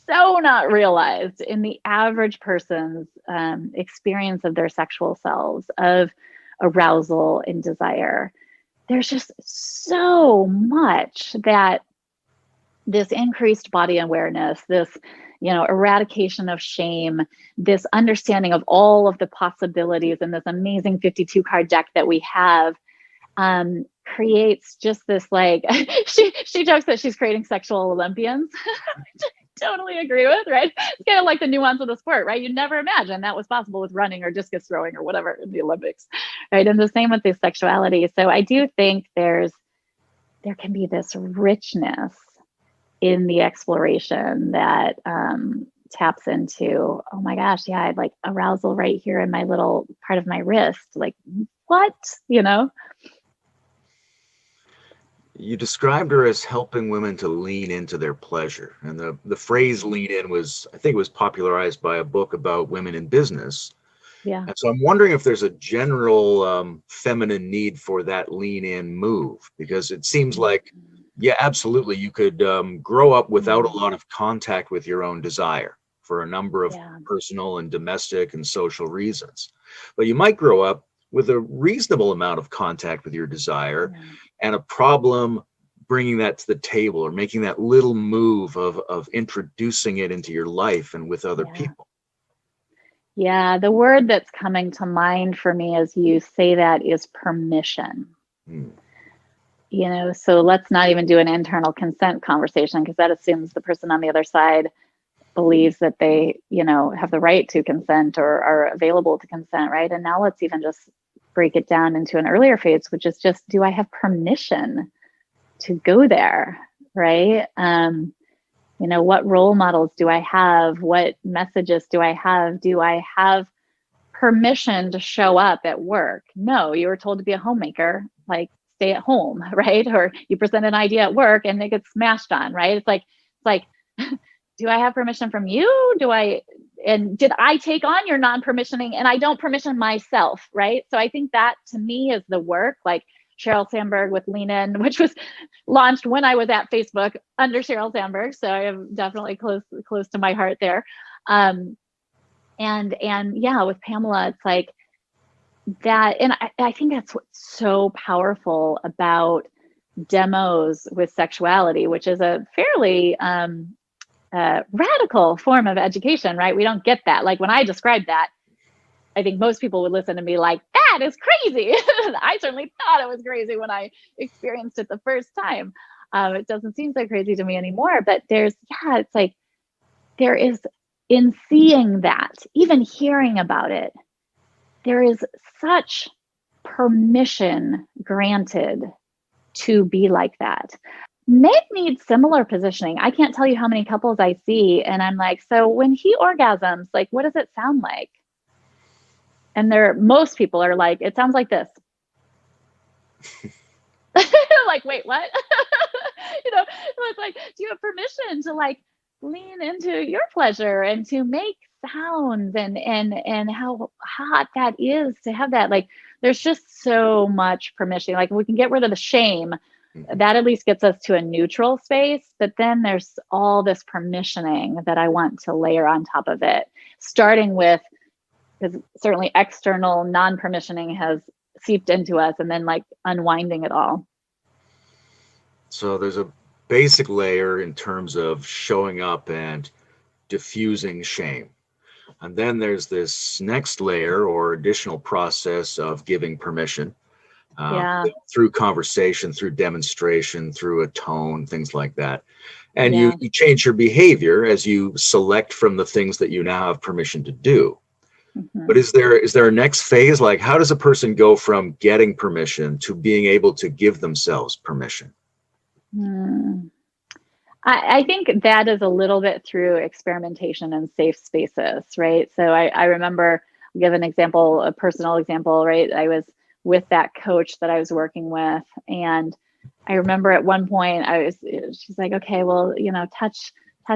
so not realized in the average person's experience of their sexual selves, of arousal and desire. There's just so much that this increased body awareness, this, eradication of shame, this understanding of all of the possibilities in this amazing 52 card deck that we have, creates just this, like, she jokes that she's creating sexual Olympians. Totally agree with, right? It's kind of like the nuance of the sport, right? You never imagine that was possible with running or discus throwing or whatever in the Olympics, right? And the same with the sexuality. So I do think there can be this richness in the exploration that taps into, oh my gosh, yeah, I have like arousal right here in my little part of my wrist. Like, what? You described her as helping women to lean into their pleasure. And the phrase lean in I think it was popularized by a book about women in business. Yeah. And so I'm wondering if there's a general feminine need for that lean in move, because it seems like, yeah, absolutely, you could grow up without a lot of contact with your own desire for a number of personal and domestic and social reasons. But you might grow up with a reasonable amount of contact with your desire and a problem bringing that to the table or making that little move of introducing it into your life and with other people. Yeah, the word that's coming to mind for me as you say that is permission. So let's not even do an internal consent conversation, because that assumes the person on the other side believes that they, have the right to consent or are available to consent, right? And now let's even just break it down into an earlier phase, which is just, do I have permission to go there, right? What role models do I have? What messages do I have? Do I have permission to show up at work? No, you were told to be a homemaker, like stay at home, right? Or you present an idea at work and it gets smashed on, right? It's like, do I have permission from you? Did I take on your non-permissioning, and I don't permission myself, right? So I think that to me is the work, like Sheryl Sandberg with Lean In, which was launched when I was at Facebook under Sheryl Sandberg. So I am definitely close to my heart there. And yeah, with Pamela, it's like that. And I think that's what's so powerful about demos with sexuality, which is a fairly radical form of education, right? We don't get that. Like when I described that, I think most people would listen to me like, that is crazy. I certainly thought it was crazy when I experienced it the first time. It doesn't seem so crazy to me anymore, but it's like, there is, in seeing that, even hearing about it, there is such permission granted to be like that. Men need similar positioning. I can't tell you how many couples I see, and I'm like, so when he orgasms, like, what does it sound like? And most people are like, it sounds like this. Like, wait, what? It's like, do you have permission to like lean into your pleasure and to make sounds and how hot that is to have that? Like, there's just so much permission. Like, we can get rid of the shame. That at least gets us to a neutral space, but then there's all this permissioning that I want to layer on top of it, starting with, because certainly external non-permissioning has seeped into us, and then like unwinding it all. So there's a basic layer in terms of showing up and diffusing shame. And then there's this next layer or additional process of giving permission through conversation, through demonstration, through a tone, things like that. And you change your behavior as you select from the things that you now have permission to do. But is there a next phase? Like, how does a person go from getting permission to being able to give themselves permission? I think that is a little bit through experimentation and safe spaces, right? So I remember, I'll give an example, a personal example, right? I was with that coach that I was working with, and I remember at one point she's like, okay, well, touch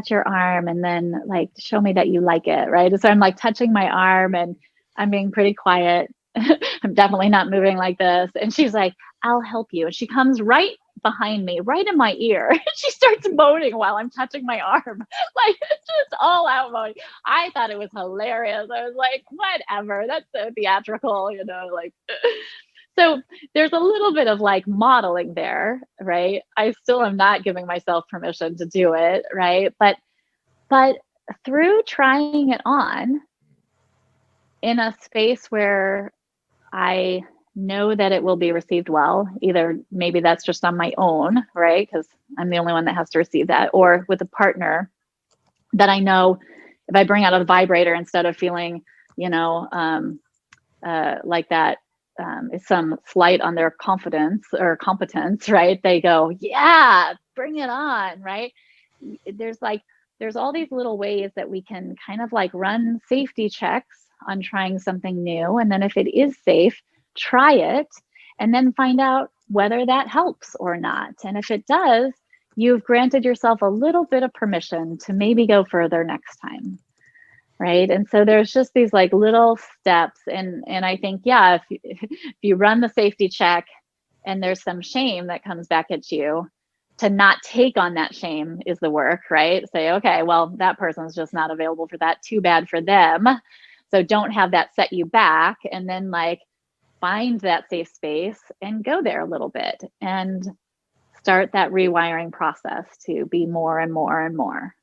your arm and then like show me that you like it, right? And so I'm like touching my arm and I'm being pretty quiet. I'm definitely not moving like this. And she's like, I'll help you. And she comes right behind me, right in my ear. She starts moaning while I'm touching my arm, like just all out moaning. I thought it was hilarious. I was like, whatever, that's so theatrical, like. So there's a little bit of like modeling there, right? I still am not giving myself permission to do it, right? But through trying it on in a space where I know that it will be received well, either maybe that's just on my own, right? Because I'm the only one that has to receive that, or with a partner that I know if I bring out a vibrator instead of feeling, like that is some slight on their confidence or competence, right? They go, yeah, bring it on, right? There's all these little ways that we can kind of like run safety checks on trying something new. And then if it is safe, try it and then find out whether that helps or not. And if it does, you've granted yourself a little bit of permission to maybe go further next time. Right. And so there's just these like little steps. And I think, yeah, if you run the safety check and there's some shame that comes back at you, to not take on that shame is the work, right? Say, okay, well, that person's just not available for that. Too bad for them. So don't have that set you back. And then like find that safe space and go there a little bit and start that rewiring process to be more and more and more.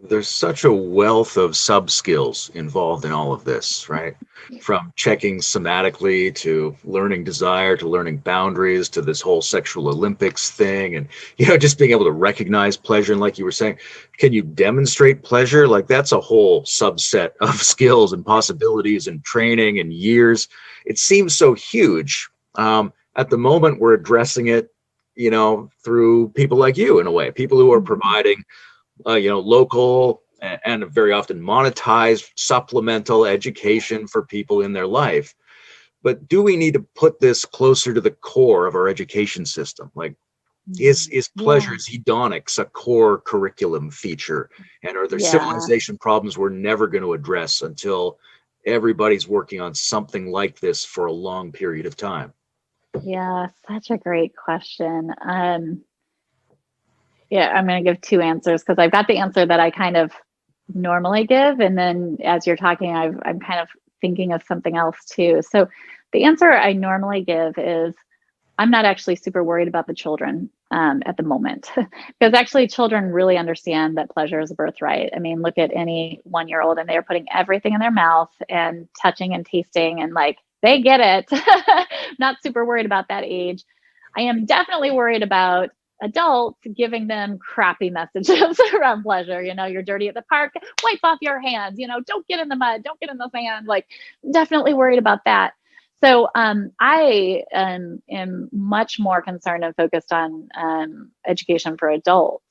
There's such a wealth of sub skills involved in all of this, right? From checking somatically to learning desire to learning boundaries to this whole sexual Olympics thing, and just being able to recognize pleasure. And like you were saying, can you demonstrate pleasure? Like that's a whole subset of skills and possibilities and training and years. It seems so huge. At the moment, we're addressing it, through people like you in a way, people who are providing local and very often monetized supplemental education for people in their life. But do we need to put this closer to the core of our education system? Like, is pleasure, is hedonics a core curriculum feature? And are there civilization problems we're never going to address until everybody's working on something like this for a long period of time? Yeah, such a great question. Yeah, I'm going to give two answers because I've got the answer that I kind of normally give. And then as you're talking, I'm kind of thinking of something else too. So the answer I normally give is I'm not actually super worried about the children at the moment because actually children really understand that pleasure is a birthright. I mean, look at any 1-year-old and they're putting everything in their mouth and touching and tasting and like they get it. Not super worried about that age. I am definitely worried about adults giving them crappy messages around pleasure. You're dirty at the park, wipe off your hands, don't get in the mud, don't get in the sand. Like definitely worried about that. So I am much more concerned and focused on education for adults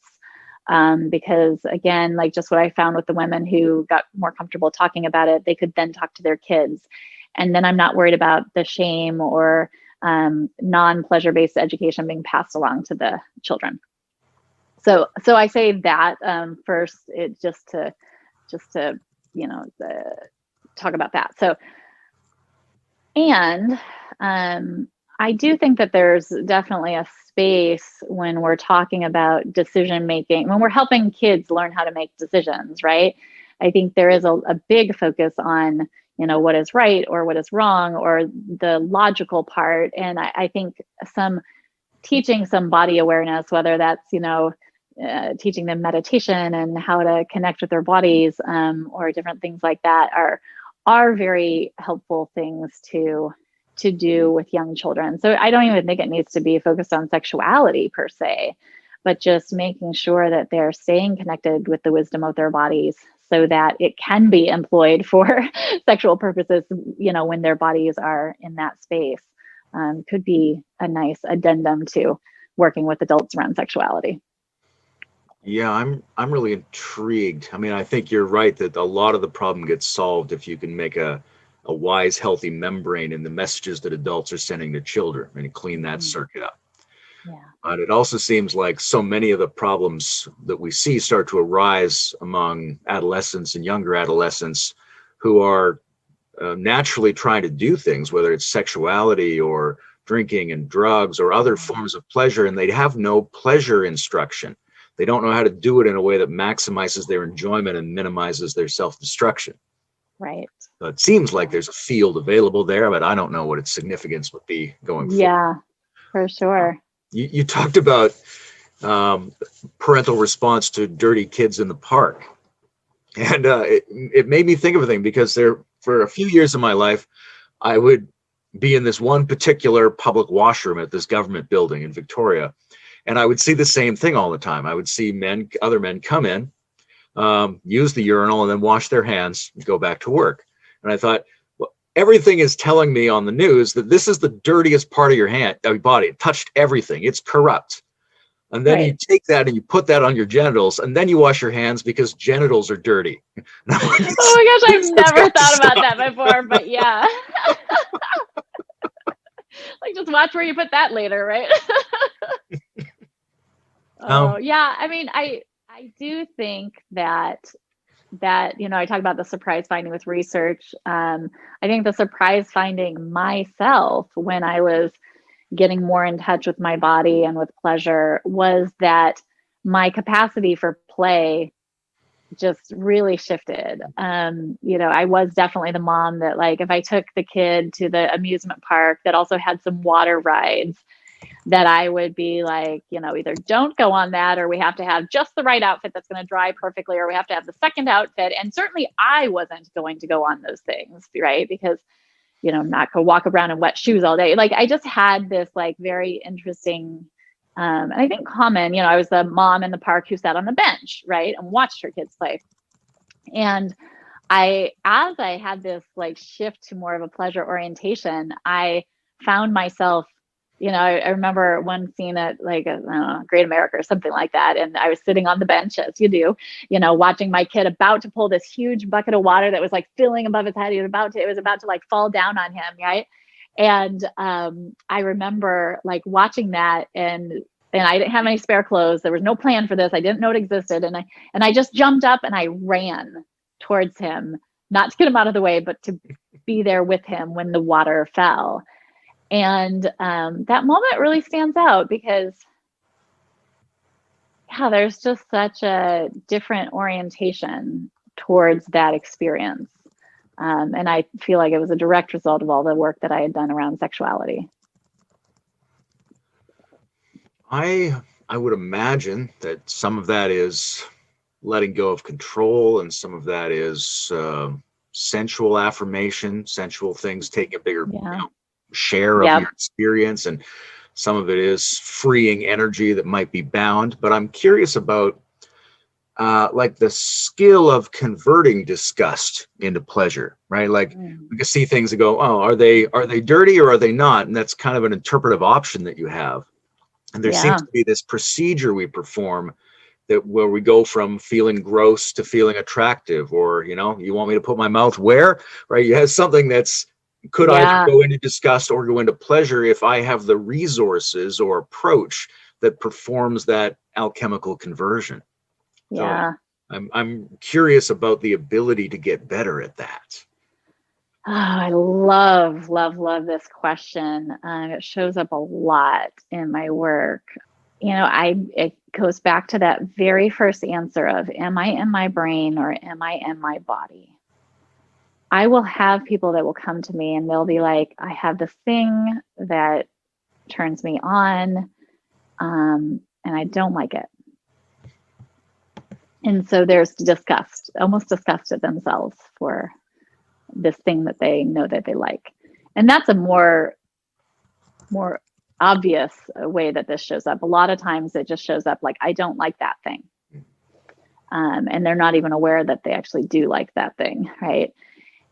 because again, like just what I found with the women who got more comfortable talking about it, they could then talk to their kids. And then I'm not worried about the shame or non-pleasure-based education being passed along to the children. So I say that first, it just to talk about that. So, and I do think that there's definitely a space when we're talking about decision making, when we're helping kids learn how to make decisions, right? I think there is a big focus on what is right or what is wrong or the logical part. And I think teaching some body awareness, whether that's, teaching them meditation and how to connect with their bodies or different things like that are very helpful things to do with young children. So I don't even think it needs to be focused on sexuality per se, but just making sure that they're staying connected with the wisdom of their bodies so that it can be employed for sexual purposes, when their bodies are in that space. Could be a nice addendum to working with adults around sexuality. Yeah, I'm really intrigued. I mean, I think you're right that a lot of the problem gets solved if you can make a wise, healthy membrane in the messages that adults are sending to children and clean that circuit up. Yeah. But it also seems like so many of the problems that we see start to arise among adolescents and younger adolescents who are naturally trying to do things, whether it's sexuality or drinking and drugs or other forms of pleasure, and they have no pleasure instruction. They don't know how to do it in a way that maximizes their enjoyment and minimizes their self-destruction. Right. So it seems like there's a field available there, but I don't know what its significance would be going forward. Yeah, for sure. You talked about parental response to dirty kids in the park. And it made me think of a thing, because for a few years of my life, I would be in this one particular public washroom at this government building in Victoria. And I would see the same thing all the time. I would see other men come in, use the urinal, and then wash their hands and go back to work. And I thought, well, everything is telling me on the news that this is the dirtiest part of your body. It touched everything. It's corrupt. And then you take that and you put that on your genitals, and then you wash your hands because genitals are dirty. Oh my gosh, I've never thought about that before, but yeah. Like, just watch where you put that later, right? Oh, yeah. I mean, I do think that, I talk about the surprise finding with research. I think the surprise finding myself when I was getting more in touch with my body and with pleasure was that my capacity for play just really shifted. I was definitely the mom that, like, if I took the kid to the amusement park that also had some water rides, that I would be like, either don't go on that, or we have to have just the right outfit that's going to dry perfectly, or we have to have the second outfit. And certainly I wasn't going to go on those things, right? Because not go walk around in wet shoes all day. Like, I just had this like very interesting, and I think common, I was the mom in the park who sat on the bench, right, and watched her kids play. And as I had this like shift to more of a pleasure orientation, I found myself, I remember one scene at like, I don't know, Great America or something like that. And I was sitting on the bench, as you do, watching my kid about to pull this huge bucket of water that was like filling above his head. It was about to like fall down on him. Right. And I remember like watching that, and I didn't have any spare clothes. There was no plan for this. I didn't know it existed. And I just jumped up and I ran towards him, not to get him out of the way, but to be there with him when the water fell. And that moment really stands out because, there's just such a different orientation towards that experience. And I feel like it was a direct result of all the work that I had done around sexuality. I would imagine that some of that is letting go of control, and some of that is sensual affirmation, sensual things taking a bigger share of your experience, and some of it is freeing energy that might be bound. But I'm curious about like the skill of converting disgust into pleasure, right? Like we can see things and go, oh, are they dirty or are they not? And that's kind of an interpretive option that you have. And there seems to be this procedure we perform where we go from feeling gross to feeling attractive, or, you want me to put my mouth where, right? You have something that's could either go into disgust or go into pleasure if I have the resources or approach that performs that alchemical conversion. Yeah. So I'm curious about the ability to get better at that. Oh, I love, love, love this question. It shows up a lot in my work. It goes back to that very first answer of, am I in my brain or am I in my body? I will have people that will come to me and they'll be like, I have this thing that turns me on, and I don't like it. And so there's disgust, almost disgust at themselves for this thing that they know that they like. And that's a more obvious way that this shows up. A lot of times it just shows up like, I don't like that thing. And they're not even aware that they actually do like that thing, right?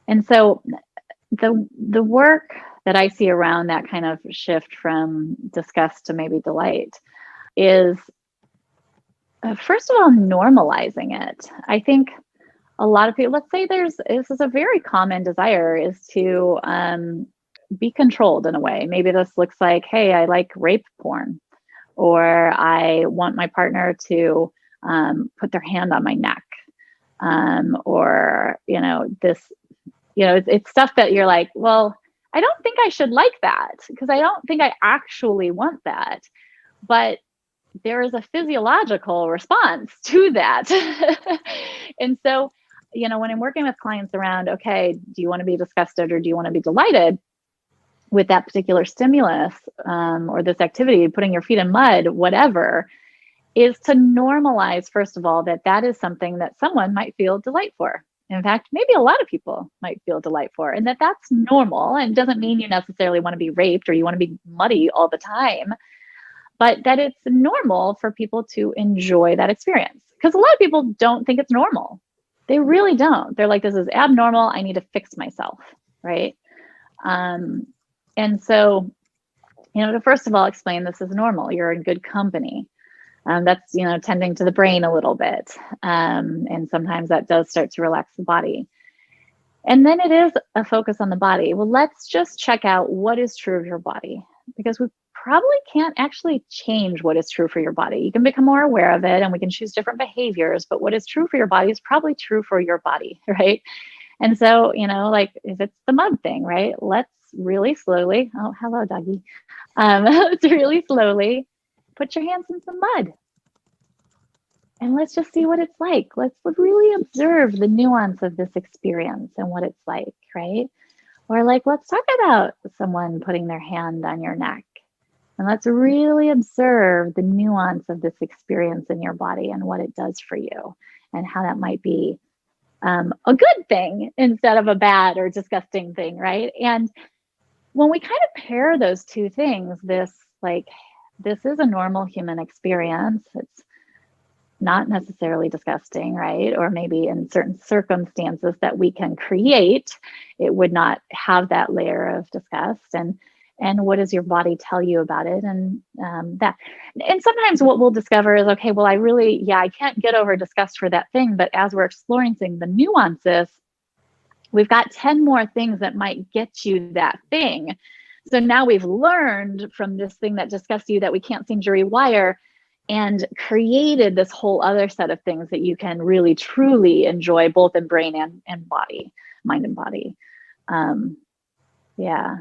And so the work that I see around that kind of shift from disgust to maybe delight is, first of all, normalizing it. I think a lot of people, let's say this is a very common desire, is to be controlled in a way. Maybe this looks like, hey, I like rape porn, or I want my partner to put their hand on my neck, or, this, it's stuff that you're like, well, I don't think I should like that because I don't think I actually want that. But there is a physiological response to that. And so, when I'm working with clients around, okay, do you want to be disgusted or do you want to be delighted with that particular stimulus, or this activity, putting your feet in mud, whatever, is to normalize, first of all, that is something that someone might feel delight for. In fact, maybe a lot of people might feel delight for, and that's normal, and doesn't mean you necessarily want to be raped or you want to be muddy all the time, but that it's normal for people to enjoy that experience. Because a lot of people don't think it's normal. They really don't. They're like, this is abnormal. I need to fix myself, right? And so, to first of all explain this is normal. You're in good company. That's, tending to the brain a little bit. And sometimes that does start to relax the body. And then it is a focus on the body. Well, let's just check out what is true of your body, because we probably can't actually change what is true for your body. You can become more aware of it and we can choose different behaviors, but what is true for your body is probably true for your body, right? And so, like if it's the mud thing, right? Let's really slowly, oh, hello, doggy. Let's really slowly put your hands in some mud. And let's just see what it's like. Let's really observe the nuance of this experience and what it's like, right? Or like, let's talk about someone putting their hand on your neck. And let's really observe the nuance of this experience in your body and what it does for you and how that might be a good thing instead of a bad or disgusting thing, right? And when we kind of pair those two things, this is a normal human experience. It's not necessarily disgusting, right? Or maybe in certain circumstances that we can create, it would not have that layer of disgust. And what does your body tell you about it? And and sometimes what we'll discover is, okay, well, I can't get over disgust for that thing. But as we're experiencing the nuances, we've got 10 more things that might get you that thing. So now we've learned from this thing that disgusts you that we can't seem to rewire, and created this whole other set of things that you can really truly enjoy, both in brain and body, mind and body. Yeah.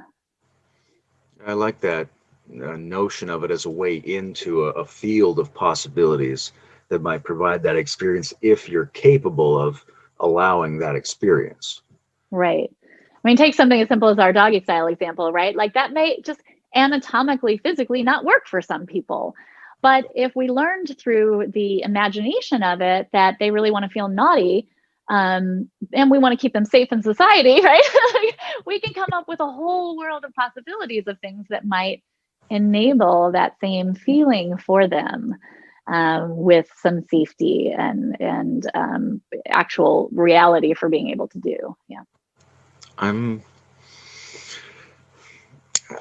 I like that notion of it as a way into a field of possibilities that might provide that experience if you're capable of allowing that experience. Right. I mean, take something as simple as our doggy style example, right? Like that may just anatomically, physically not work for some people. But if we learned through the imagination of it that they really want to feel naughty, and we want to keep them safe in society, right? We can come up with a whole world of possibilities of things that might enable that same feeling for them, with some safety and actual reality for being able to do. Yeah.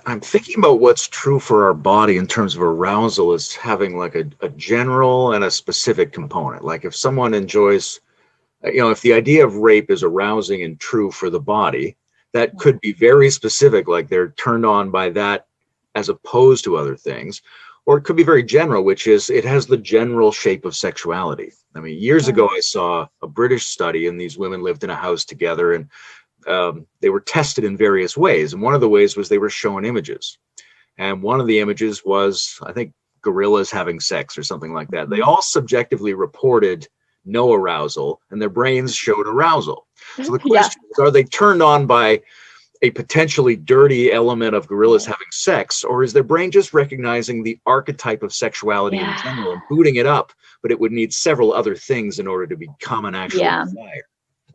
I'm thinking about what's true for our body in terms of arousal as having like a general and a specific component. Like if someone enjoys, if the idea of rape is arousing and true for the body, that could be very specific, like they're turned on by that as opposed to other things. Or it could be very general, which is it has the general shape of sexuality. I mean, years ago, I saw a British study and these women lived in a house together and they were tested in various ways. And one of the ways was they were shown images. And one of the images was, I think, gorillas having sex or something like that. They all subjectively reported no arousal and their brains showed arousal. So the question is, are they turned on by a potentially dirty element of gorillas having sex, or is their brain just recognizing the archetype of sexuality in general and booting it up, but it would need several other things in order to become an actual desire?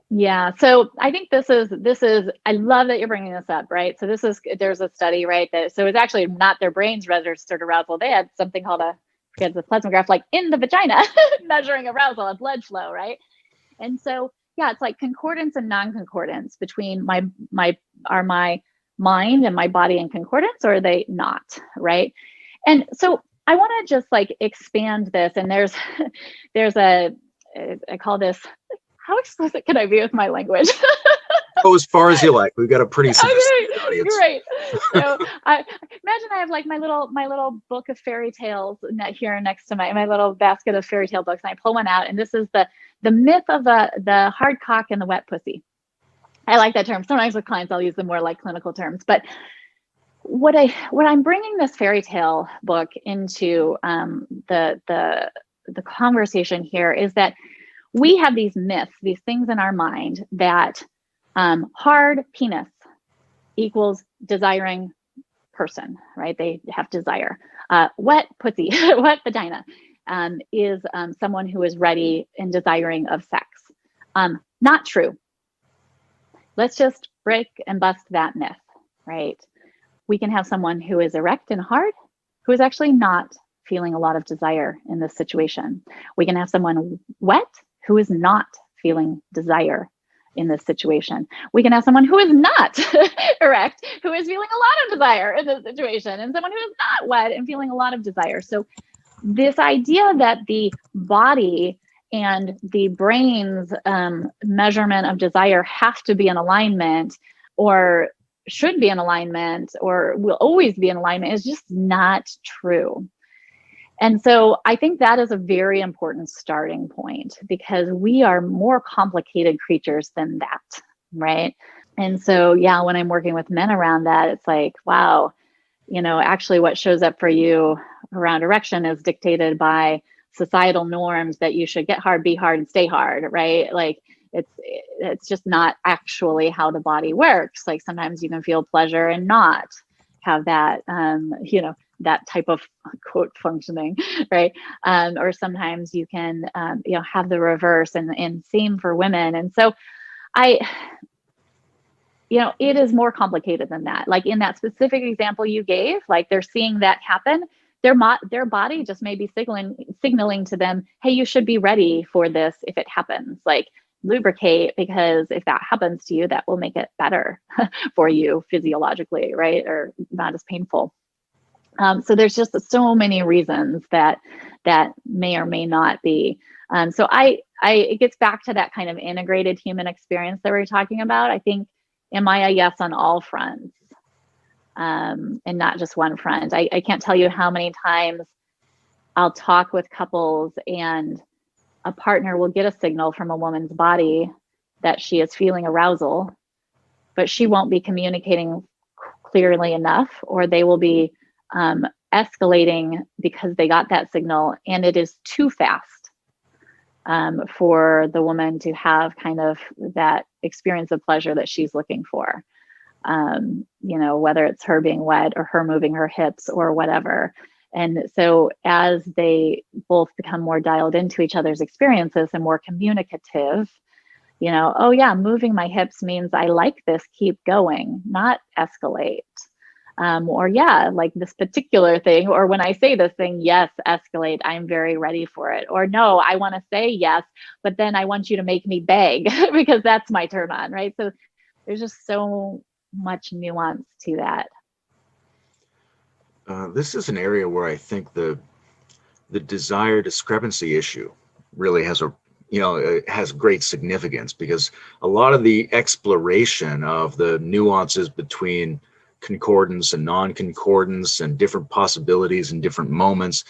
Yeah. So I think this is, I love that you're bringing this up, right? So there's a study, right? So it's actually not their brains registered arousal. They had something called a plethysmograph, like in the vagina, measuring arousal and blood flow, right? And so, yeah, it's like concordance and non-concordance between my mind and my body in concordance, or are they not, right? And so I want to just like expand this. And there's I call this, how explicit can I be with my language? Go as far as you like. We've got a pretty sophisticated audience. Great. So I imagine I have like my little book of fairy tales here next to my little basket of fairy tale books, and I pull one out, and this is the myth of the hard cock and the wet pussy. I like that term. Sometimes with clients, I'll use the more like clinical terms. But what I'm bringing this fairy tale book into the conversation here is that we have these myths, these things in our mind that hard penis equals desiring person, right? They have desire. Wet pussy, wet vagina is someone who is ready and desiring of sex. Not true. Let's just break and bust that myth, right? We can have someone who is erect and hard who is actually not feeling a lot of desire in this situation. We can have someone wet who is not feeling desire in this situation. We can have someone who is not erect who is feeling a lot of desire in this situation, and someone who is not wet and feeling a lot of desire. So this idea that the body and the brain's measurement of desire have to be in alignment, or should be in alignment, or will always be in alignment is just not true. And so I think that is a very important starting point, because we are more complicated creatures than that, right? And so, yeah, when I'm working with men around that, it's like, wow, actually what shows up for you around erection is dictated by societal norms that you should get hard, be hard, and stay hard, right? Like it's just not actually how the body works. Like sometimes you can feel pleasure and not have that, that type of quote functioning, right? Or sometimes you can, have the reverse, and same for women. And so it is more complicated than that. Like in that specific example you gave, like they're seeing that happen. Their body just may be signaling to them, hey, you should be ready for this if it happens. Like lubricate, because if that happens to you, that will make it better for you physiologically, right? Or not as painful. So there's just so many reasons that may or may not be. So it gets back to that kind of integrated human experience that we're talking about. I think, am I a yes on all fronts, and not just one front? I can't tell you how many times I'll talk with couples and a partner will get a signal from a woman's body that she is feeling arousal, but she won't be communicating clearly enough, or they will be escalating because they got that signal and it is too fast for the woman to have kind of that experience of pleasure that she's looking for. Whether it's her being wet or her moving her hips or whatever. And so as they both become more dialed into each other's experiences and more communicative, oh yeah, moving my hips means I like this, keep going, not escalate. Or yeah, like this particular thing, or when I say this thing, yes, escalate, I'm very ready for it. Or no, I want to say yes, but then I want you to make me beg because that's my turn on, right? So there's just so much nuance to that. This is an area where I think the desire discrepancy issue really has has great significance, because a lot of the exploration of the nuances between concordance and non-concordance and different possibilities in different moments,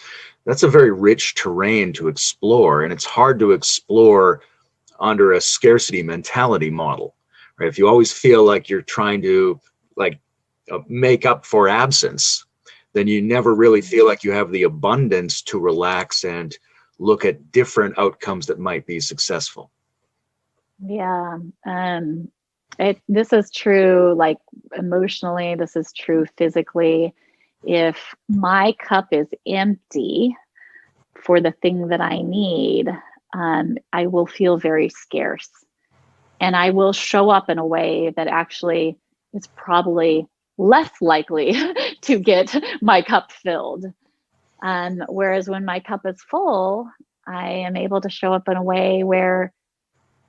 that's a very rich terrain to explore, and it's hard to explore under a scarcity mentality model, right? If you always feel like you're trying to make up for absence, then you never really feel like you have the abundance to relax and look at different outcomes that might be successful. Yeah. This is true, like emotionally, this is true physically. If my cup is empty for the thing that I need, I will feel very scarce. And I will show up in a way that actually is probably less likely to get my cup filled. Whereas when my cup is full, I am able to show up in a way where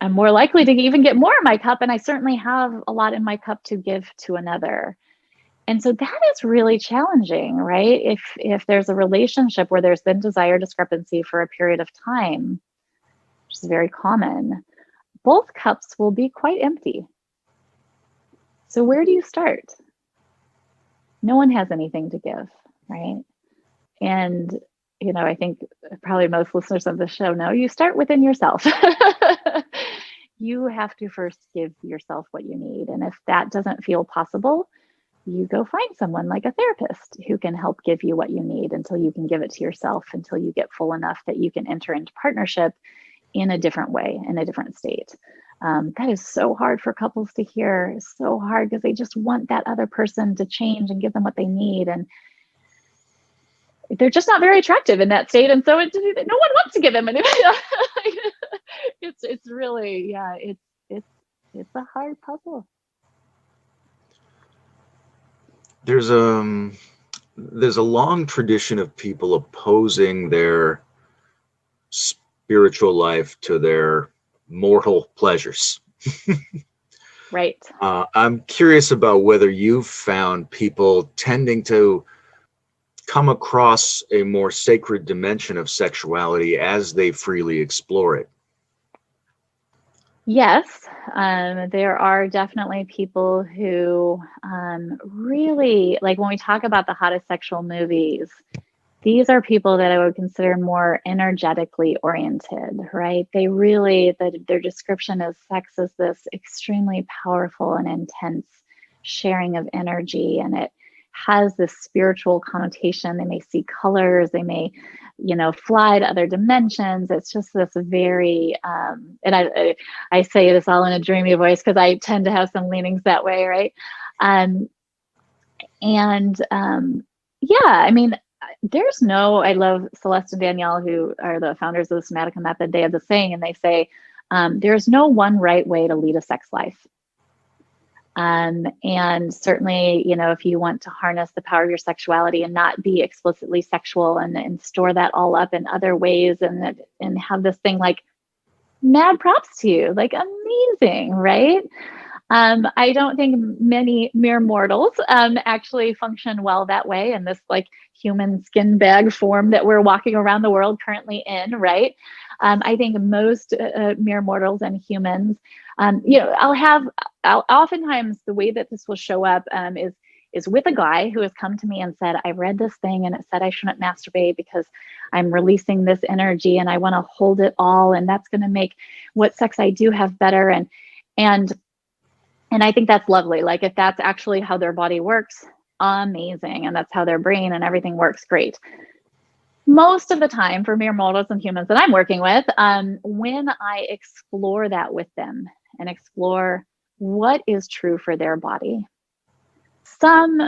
I'm more likely to even get more in my cup, and I certainly have a lot in my cup to give to another. And so that is really challenging, right? If there's a relationship where there's been desire discrepancy for a period of time, which is very common, both cups will be quite empty. So where do you start? No one has anything to give, right? And I think probably most listeners of the show know you start within yourself. you have to first give yourself what you need. And if that doesn't feel possible, you go find someone like a therapist who can help give you what you need until you can give it to yourself, until you get full enough that you can enter into partnership in a different way, in a different state. That is so hard for couples to hear. It's so hard because they just want that other person to change and give them what they need. And they're just not very attractive in that state. And so no one wants to give them anything. It's really, yeah, it's a hard puzzle. There's a long tradition of people opposing their spiritual life to their mortal pleasures. Right. I'm curious about whether you've found people tending to come across a more sacred dimension of sexuality as they freely explore it. Yes, there are definitely people who really, like when we talk about the hottest sexual movies, these are people that I would consider more energetically oriented, right? They really, their description of sex is this extremely powerful and intense sharing of energy, and it has this spiritual connotation. They may see colors, they may, fly to other dimensions. It's just this very, and I say this all in a dreamy voice because I tend to have some leanings that way, right? Yeah, I mean, I love Celeste and Danielle, who are the founders of the Somatic method. They have the saying, and they say, there's no one right way to lead a sex life. And certainly, if you want to harness the power of your sexuality and not be explicitly sexual and store that all up in other ways and have this thing like mad props to you, like amazing, right? I don't think many mere mortals actually function well that way in this like human skin bag form that we're walking around the world currently in, right? I think most mere mortals and humans, I'll oftentimes the way that this will show up is with a guy who has come to me and said, I read this thing and it said I shouldn't masturbate because I'm releasing this energy and I want to hold it all, and that's going to make what sex I do have better. And I think that's lovely. Like if that's actually how their body works, amazing. And that's how their brain and everything works, great. Most of the time for mere mortals and humans that I'm working with, when I explore that with them and explore what is true for their body, some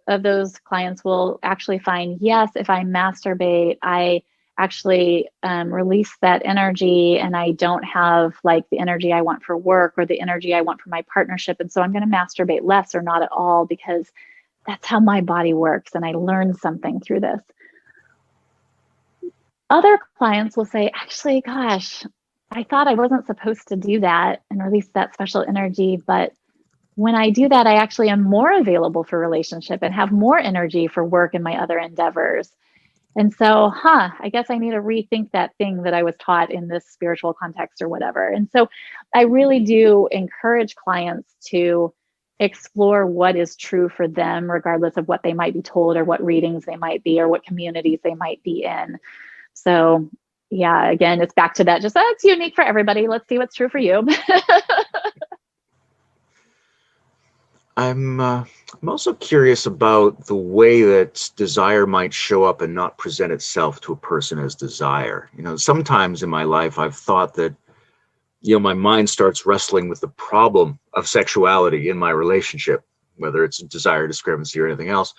of those clients will actually find, yes, if I masturbate, I actually release that energy and I don't have like the energy I want for work or the energy I want for my partnership. And so I'm going to masturbate less or not at all because that's how my body works. And I learned something through this. Other clients will say, actually, gosh, I thought I wasn't supposed to do that and release that special energy. But when I do that, I actually am more available for relationship and have more energy for work and my other endeavors. And so, I guess I need to rethink that thing that I was taught in this spiritual context or whatever. And so I really do encourage clients to explore what is true for them, regardless of what they might be told or what readings they might be or what communities they might be in. So yeah, again, it's back to that, just it's unique for everybody. Let's see what's true for you. I'm also curious about the way that desire might show up and not present itself to a person as desire. Sometimes in my life, I've thought that, my mind starts wrestling with the problem of sexuality in my relationship, whether it's desire, discrepancy, or anything else.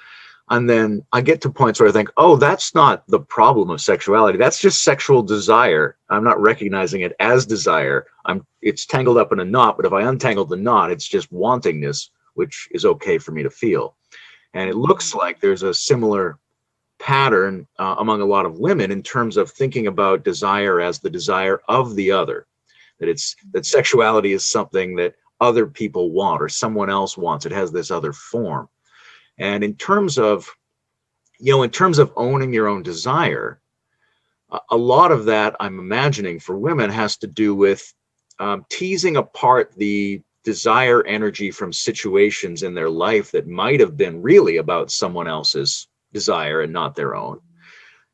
And then I get to points where I think, oh, that's not the problem of sexuality. That's just sexual desire. I'm not recognizing it as desire. It's tangled up in a knot, but if I untangle the knot, it's just wantingness, which is okay for me to feel. And it looks like there's a similar pattern among a lot of women in terms of thinking about desire as the desire of the other, that sexuality is something that other people want or someone else wants. It has this other form. And in terms of owning your own desire, a lot of that I'm imagining for women has to do with teasing apart the desire energy from situations in their life that might have been really about someone else's desire and not their own.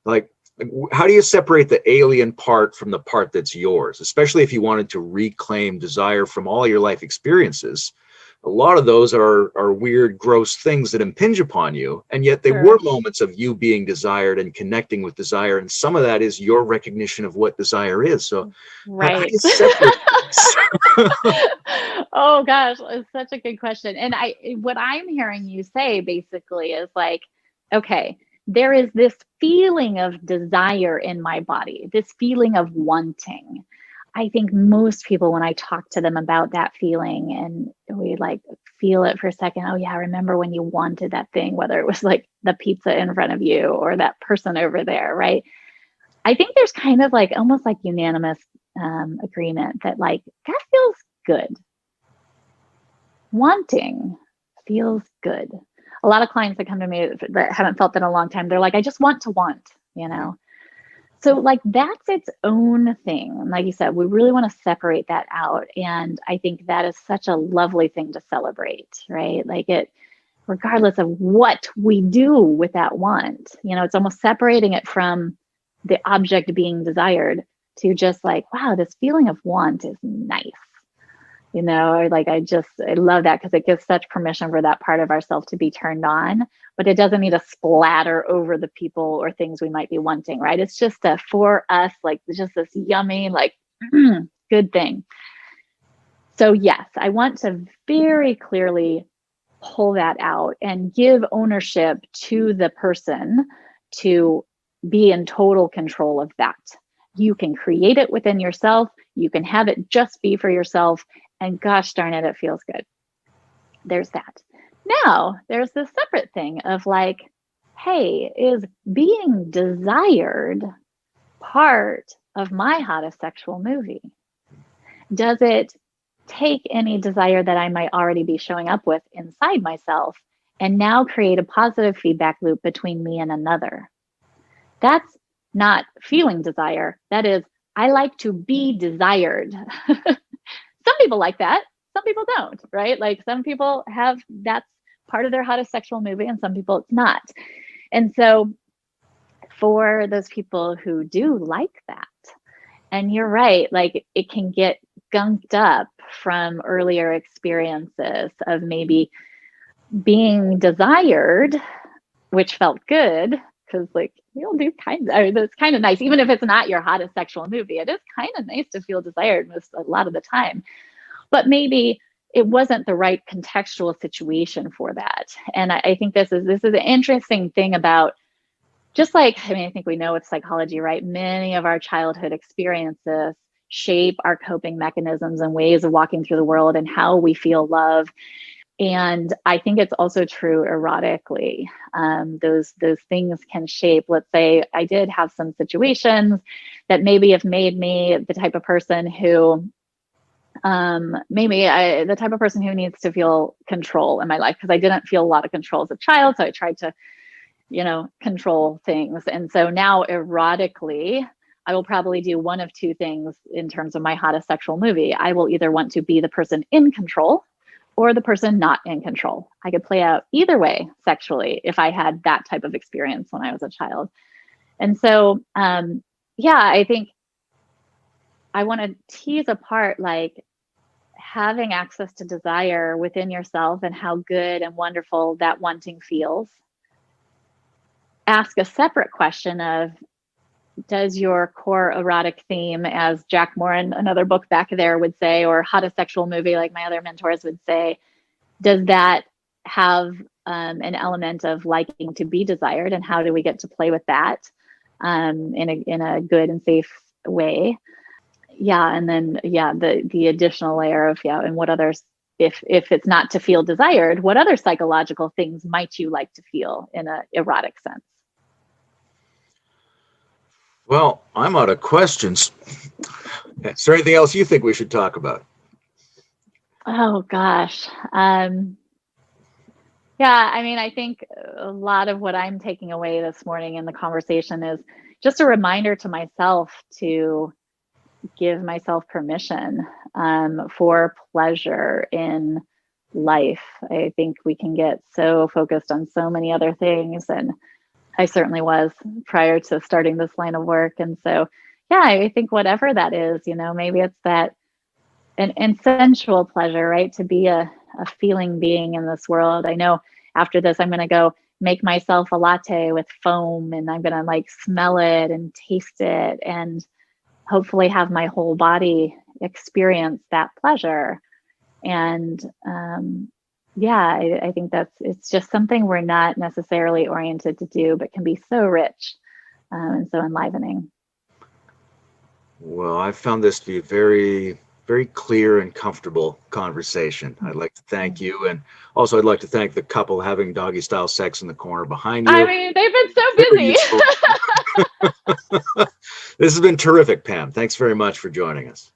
Like how do you separate the alien part from the part that's yours, especially if you wanted to reclaim desire from all your life experiences? A lot of those are weird, gross things that impinge upon you, and yet they were moments of you being desired and connecting with desire, and some of that is your recognition of what desire is. So how do you separate this? Oh gosh, it's such a good question. And what I'm hearing you say basically is like, okay, there is this feeling of desire in my body, this feeling of wanting. I think most people, when I talk to them about that feeling and we like feel it for a second, oh yeah, I remember when you wanted that thing, whether it was like the pizza in front of you or that person over there, right? I think there's kind of like almost like unanimous agreement that like that feels good. Wanting feels good. A lot of clients that come to me that haven't felt that in a long time, they're like, I just want to want, you know? So like that's its own thing. And like you said, we really want to separate that out. And I think that is such a lovely thing to celebrate, right? Like it, regardless of what we do with that want, you know, it's almost separating it from the object being desired to just like, wow, this feeling of want is nice. You know, or like I love that because it gives such permission for that part of ourselves to be turned on, but it doesn't need to splatter over the people or things we might be wanting, right? It's just for us, like just this yummy, like good thing. So yes, I want to very clearly pull that out and give ownership to the person to be in total control of that. You can create it within yourself. You can have it just be for yourself. And gosh darn it, it feels good. There's that. Now, there's this separate thing of like, hey, is being desired part of my hottest sexual movie? Does it take any desire that I might already be showing up with inside myself and now create a positive feedback loop between me and another? That's not feeling desire. That is, I like to be desired. Some people like that. Some people don't, right? Like some people have, that's part of their hottest sexual movie and some people it's not. And so for those people who do like that, and you're right, like it can get gunked up from earlier experiences of maybe being desired, which felt good, because like we'll do kind of, I mean, it's kind of nice, even if it's not your hottest sexual movie, it is kind of nice to feel desired a lot of the time. But maybe it wasn't the right contextual situation for that. And I think this is an interesting thing about just like, I mean, I think we know with psychology, right? Many of our childhood experiences shape our coping mechanisms and ways of walking through the world and how we feel love. And I think it's also true erotically. Those things can shape. Let's say I did have some situations that maybe have made me the type of person who the type of person who needs to feel control in my life because I didn't feel a lot of control as a child. So I tried to, you know, control things. And so now erotically, I will probably do one of two things in terms of my hottest sexual movie. I will either want to be the person in control or the person not in control. I could play out either way sexually if I had that type of experience when I was a child. And so, yeah, I think I want to tease apart like having access to desire within yourself and how good and wonderful that wanting feels. Ask a separate question of, does your core erotic theme, as Jack Morin, another book back there, would say, or hottest sexual movie, like my other mentors would say, does that have an element of liking to be desired? And how do we get to play with that in a good and safe way? Yeah. And then, yeah, the additional layer of, yeah, and what others, if it's not to feel desired, what other psychological things might you like to feel in an erotic sense? Well, I'm out of questions. Is there anything else you think we should talk about? Oh gosh. Yeah, I mean, I think a lot of what I'm taking away this morning in the conversation is just a reminder to myself to give myself permission for pleasure in life. I think we can get so focused on so many other things and I certainly was prior to starting this line of work. And so, yeah, I think whatever that is, maybe it's that and sensual pleasure, right? To be a feeling being in this world. I know after this, I'm going to go make myself a latte with foam, and I'm going to like smell it and taste it and hopefully have my whole body experience that pleasure. And I think it's just something we're not necessarily oriented to do, but can be so rich and so enlivening. Well, I found this to be a very, very clear and comfortable conversation. I'd like to thank you. And also, I'd like to thank the couple having doggy style sex in the corner behind you. I mean, they've been so busy. This has been terrific, Pam. Thanks very much for joining us.